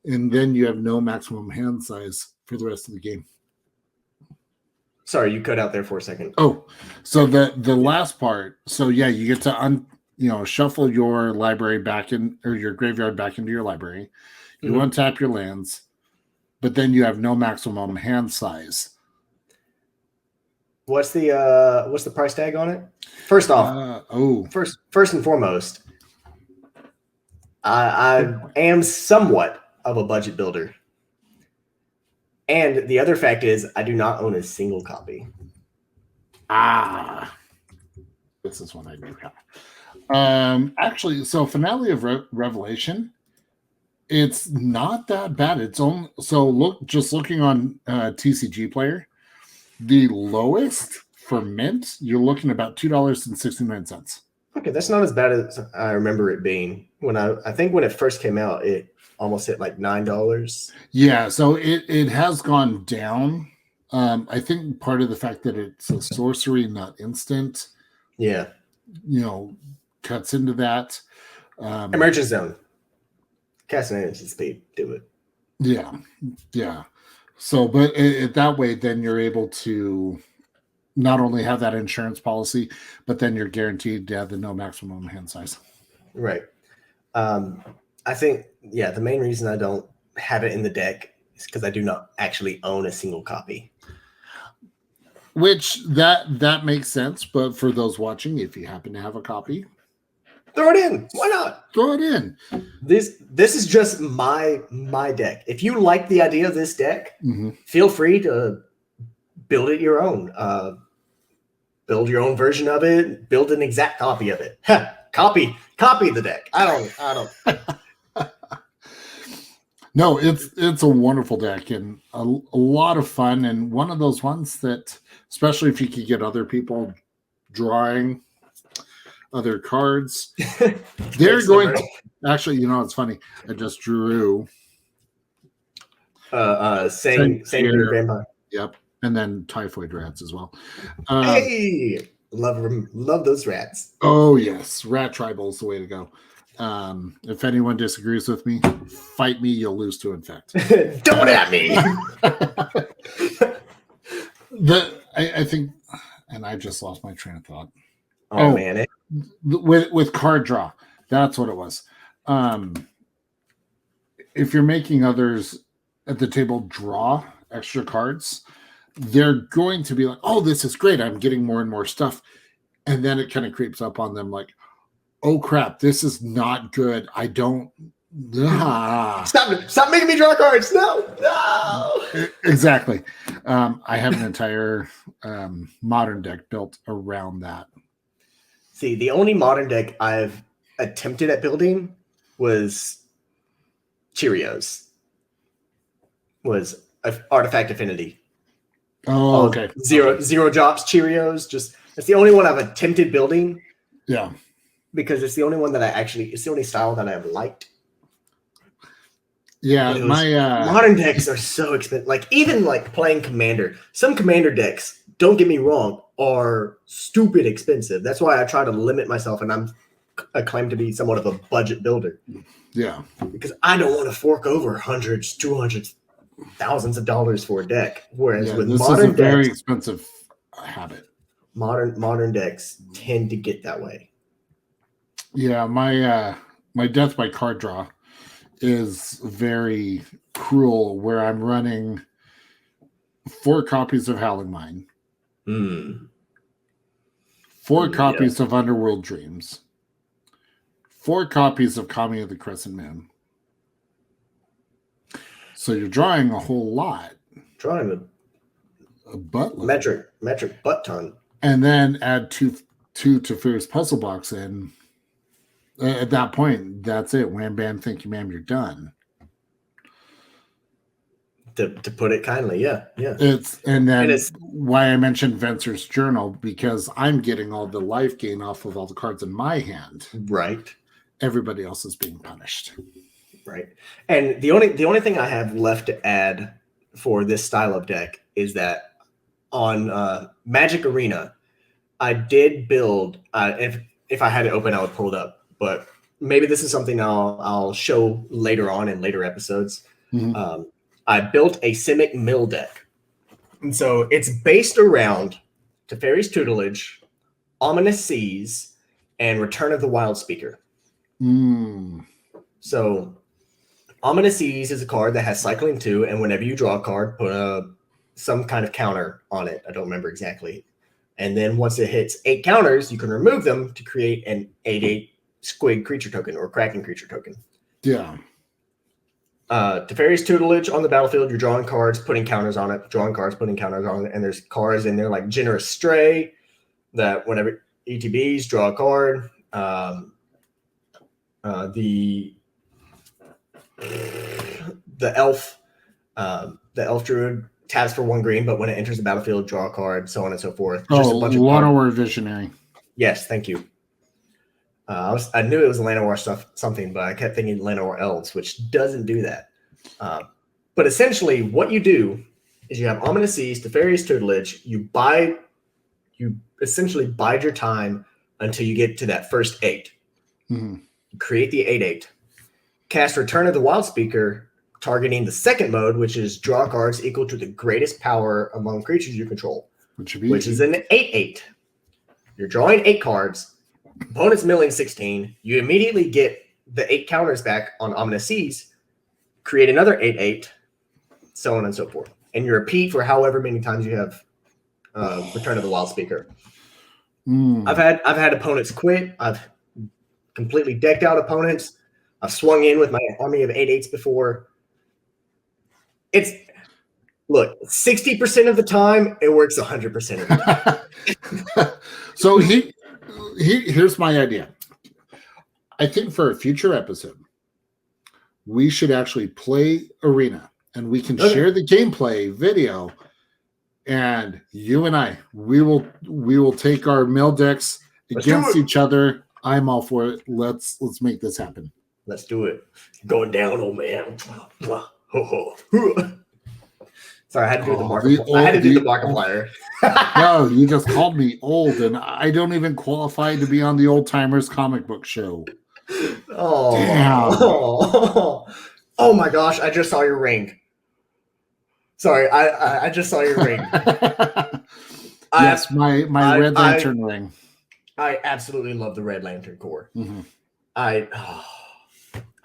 and then you have no maximum hand size for the rest of the game. Sorry, you cut out there for a second. Oh, so the last part. So yeah, you get to shuffle your library back in, or your graveyard back into your library. You untap your lands, but then you have no maximum hand size. What's the price tag on it? First off, first and foremost, I am somewhat of a budget builder. And the other fact is, I do not own a single copy. This is one I do have. Actually, so Finale of Revelation, it's not that bad. It's only looking on TCG Player, the lowest for mint, you're looking about $2.69. Okay, that's not as bad as I remember it being. I think when it first came out, it almost hit like $9. Yeah, so it has gone down. I think part of the fact that it's a sorcery, not instant. Yeah. Cuts into that. Emergent Zone. Casting energy speed. Do it. Yeah. Yeah. So, but that way, then you're able to not only have that insurance policy, but then you're guaranteed to have the no maximum hand size. Right. I think, the main reason I don't have it in the deck is because I do not actually own a single copy. Which that makes sense, but for those watching, if you happen to have a copy, throw it in. Why not? Throw it in. This is just my deck. If you like the idea of this deck, feel free to build it your own. Build your own version of it. Build an exact copy of it. Copy the deck. I don't. No, it's a wonderful deck and a lot of fun, and one of those ones that, especially if you could get other people drawing other cards, they're going to actually. It's funny. I just drew. Same vampire. Yep, and then typhoid rats as well. Hey, love those rats. Oh yes, rat tribal is the way to go. If anyone disagrees with me, fight me. You'll lose to infect. Don't at me. I think, and I just lost my train of thought. Oh man, with card draw, that's what it was. If you're making others at the table draw extra cards, they're going to be like, "Oh, this is great! I'm getting more and more stuff," and then it kind of creeps up on them like, "Oh crap, this is not good. I don't." Stop making me draw cards. No. Exactly. I have an entire modern deck built around that. See, the only modern deck I've attempted at building was Cheerios. Was Artifact Affinity. Oh, okay. Zero drops Cheerios. Just it's the only one I've attempted building. Yeah. Because it's the only one that it's the only style that I've liked. Yeah, modern decks are so expensive. Like even like playing Commander, some Commander decks, don't get me wrong, are stupid expensive. That's why I try to limit myself, and I claim to be somewhat of a budget builder. Yeah, because I don't want to fork over hundreds, 200s, thousands of dollars for a deck. Whereas with this modern is a very expensive habit. Modern decks tend to get that way. Yeah, my death by card draw is very cruel, where I'm running 4 copies of Howling Mine, 4 copies of Underworld Dreams, 4 copies of Kami of the Crescent Moon. So you're drawing a whole lot. Drawing a buttload. Metric butt ton. And then add two Teferi's Puzzle Box in. At that point, that's it. Wham, bam, thank you, ma'am, you're done. To put it kindly, yeah. It's why I mentioned Venser's Journal, because I'm getting all the life gain off of all the cards in my hand. Right. Everybody else is being punished. Right. And the only thing I have left to add for this style of deck is that on Magic Arena, I did build. If I had it open, I would pull it up. But maybe this is something I'll show later on in later episodes. Mm-hmm. I built a Simic Mill deck. And so it's based around Teferi's Tutelage, Ominous Seas, and Return of the Wild Speaker. So Ominous Seas is a card that has Cycling 2, and whenever you draw a card, put some kind of counter on it. I don't remember exactly. And then once it hits 8 counters, you can remove them to create an 8/8 Squig creature token or Kraken creature token. Yeah. Teferi's Tutelage on the battlefield, you're drawing cards, putting counters on it, drawing cards, putting counters on it, and there's cards in there like Generous Stray that whenever ETBs, draw a card. The elf druid taps for 1 green, but when it enters the battlefield, draw a card, so on and so forth. Just a bunch of Llanowar Visionary. Yes, thank you. I knew it was Llanowar stuff, something, but I kept thinking Llanowar Elves, which doesn't do that. But essentially, what you do is you have Ominous Seas, Teferi's Tutelage. You essentially bide your time until you get to that first 8. Mm-hmm. Create the 8/8. Cast Return of the Wild Speaker, targeting the second mode, which is draw cards equal to the greatest power among creatures you control, which is an 8/8. You're drawing 8 cards. Opponent's milling 16. You immediately get the 8 counters back on Ominous Seas. Create another 8/8, so on and so forth. And you repeat for however many times you have Return of the Wild Speaker. I've had opponents quit. I've completely decked out opponents. I've swung in with my army of 8/8s before. Look, 60% of the time, it works 100% of the time. So here's my idea. I think for a future episode, we should actually play Arena, and we can share the gameplay video, and you and we will take our mill decks against each other. I'm all for it. Let's make this happen. Let's do it. Going down, old man. Sorry, I had to do the Markiplier. No, you just called me old, and I don't even qualify to be on the Old Timers comic book show. Oh, damn. Oh my gosh, I just saw your ring. Sorry, I just saw your ring. Yes, my Red Lantern ring. I absolutely love the Red Lantern core. Mm-hmm. I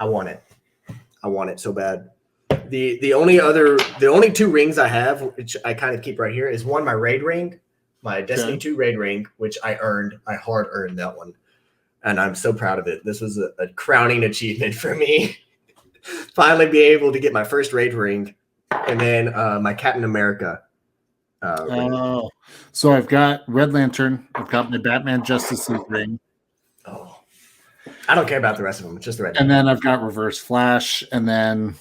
want it. I want it so bad. The only 2 rings I have, which I kind of keep right here, is one, my raid ring, my Destiny 2 raid ring, which I hard earned that one. And I'm so proud of it. This was a crowning achievement for me. Finally be able to get my first raid ring. And then my Captain America So I've got Red Lantern. I've got my Batman Justice League ring. Oh, I don't care about the rest of them. It's just the red. And then I've got Reverse Flash, and then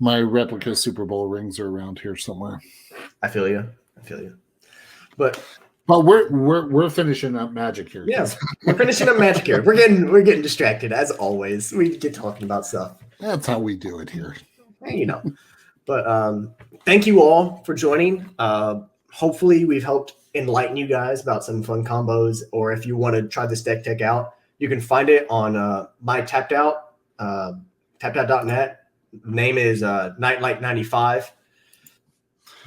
my replica Super Bowl rings are around here somewhere. I feel you. But we're finishing up Magic here. Yeah, we're finishing up Magic here. We're getting distracted as always. We get talking about stuff. That's how we do it here. You know. But thank you all for joining. Hopefully we've helped enlighten you guys about some fun combos, or if you want to try this deck out, you can find it on my Tapped Out, tappedout.net. Name is Nightlight95.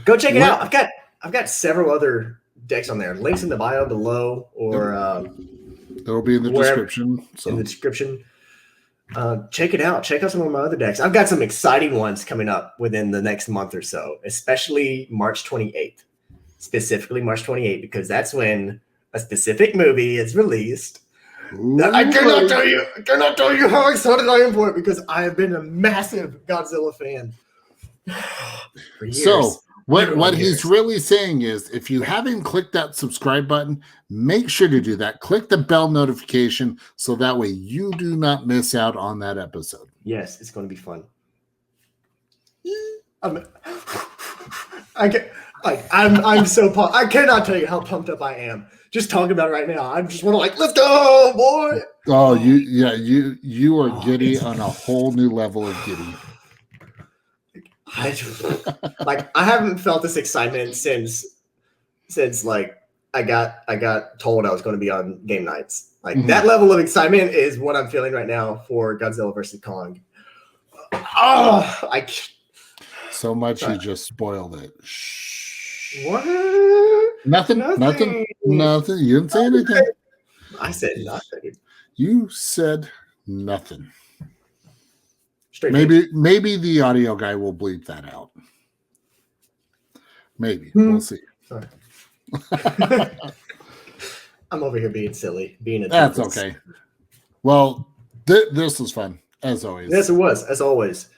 Go check it out. I've got several other decks on there. Links in the bio below, or it'll be in the description. In the description. Check it out. Check out some of my other decks. I've got some exciting ones coming up within the next month or so, especially March 28th. Specifically March 28th, because that's when a specific movie is released. Ooh, I cannot tell you how excited I am for it, because I have been a massive Godzilla fan for years. So what he's really saying is, if you haven't clicked that subscribe button, make sure to do that. Click the bell notification so that way you do not miss out on that episode. Yes, it's going to be fun. I'm so pumped. I cannot tell you how pumped up I am. Just talking about it right now. I just want to let's go, boy. Oh, you are giddy on a whole new level of giddy. I haven't felt this excitement since I got told I was going to be on game nights. That level of excitement is what I'm feeling right now for Godzilla vs. Kong. So much you just spoiled it. Shh. What? Nothing. You didn't say anything. I said nothing. You said nothing. Straight maybe the audio guy will bleep that out. Maybe. We'll see. Sorry. I'm over here being silly. That's okay. Well, this was fun, as always. Yes, it was, as always.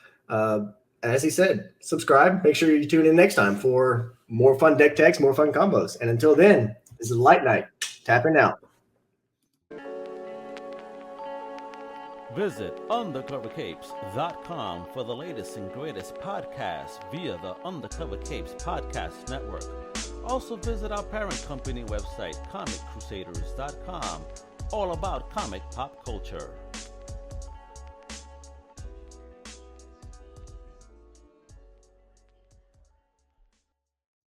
As he said, subscribe. Make sure you tune in next time for more fun deck techs, more fun combos. And until then, this is Light Night. Tapping out. Visit undercovercapes.com for the latest and greatest podcasts via the Undercover Capes Podcast Network. Also visit our parent company website, comiccrusaders.com, all about comic pop culture.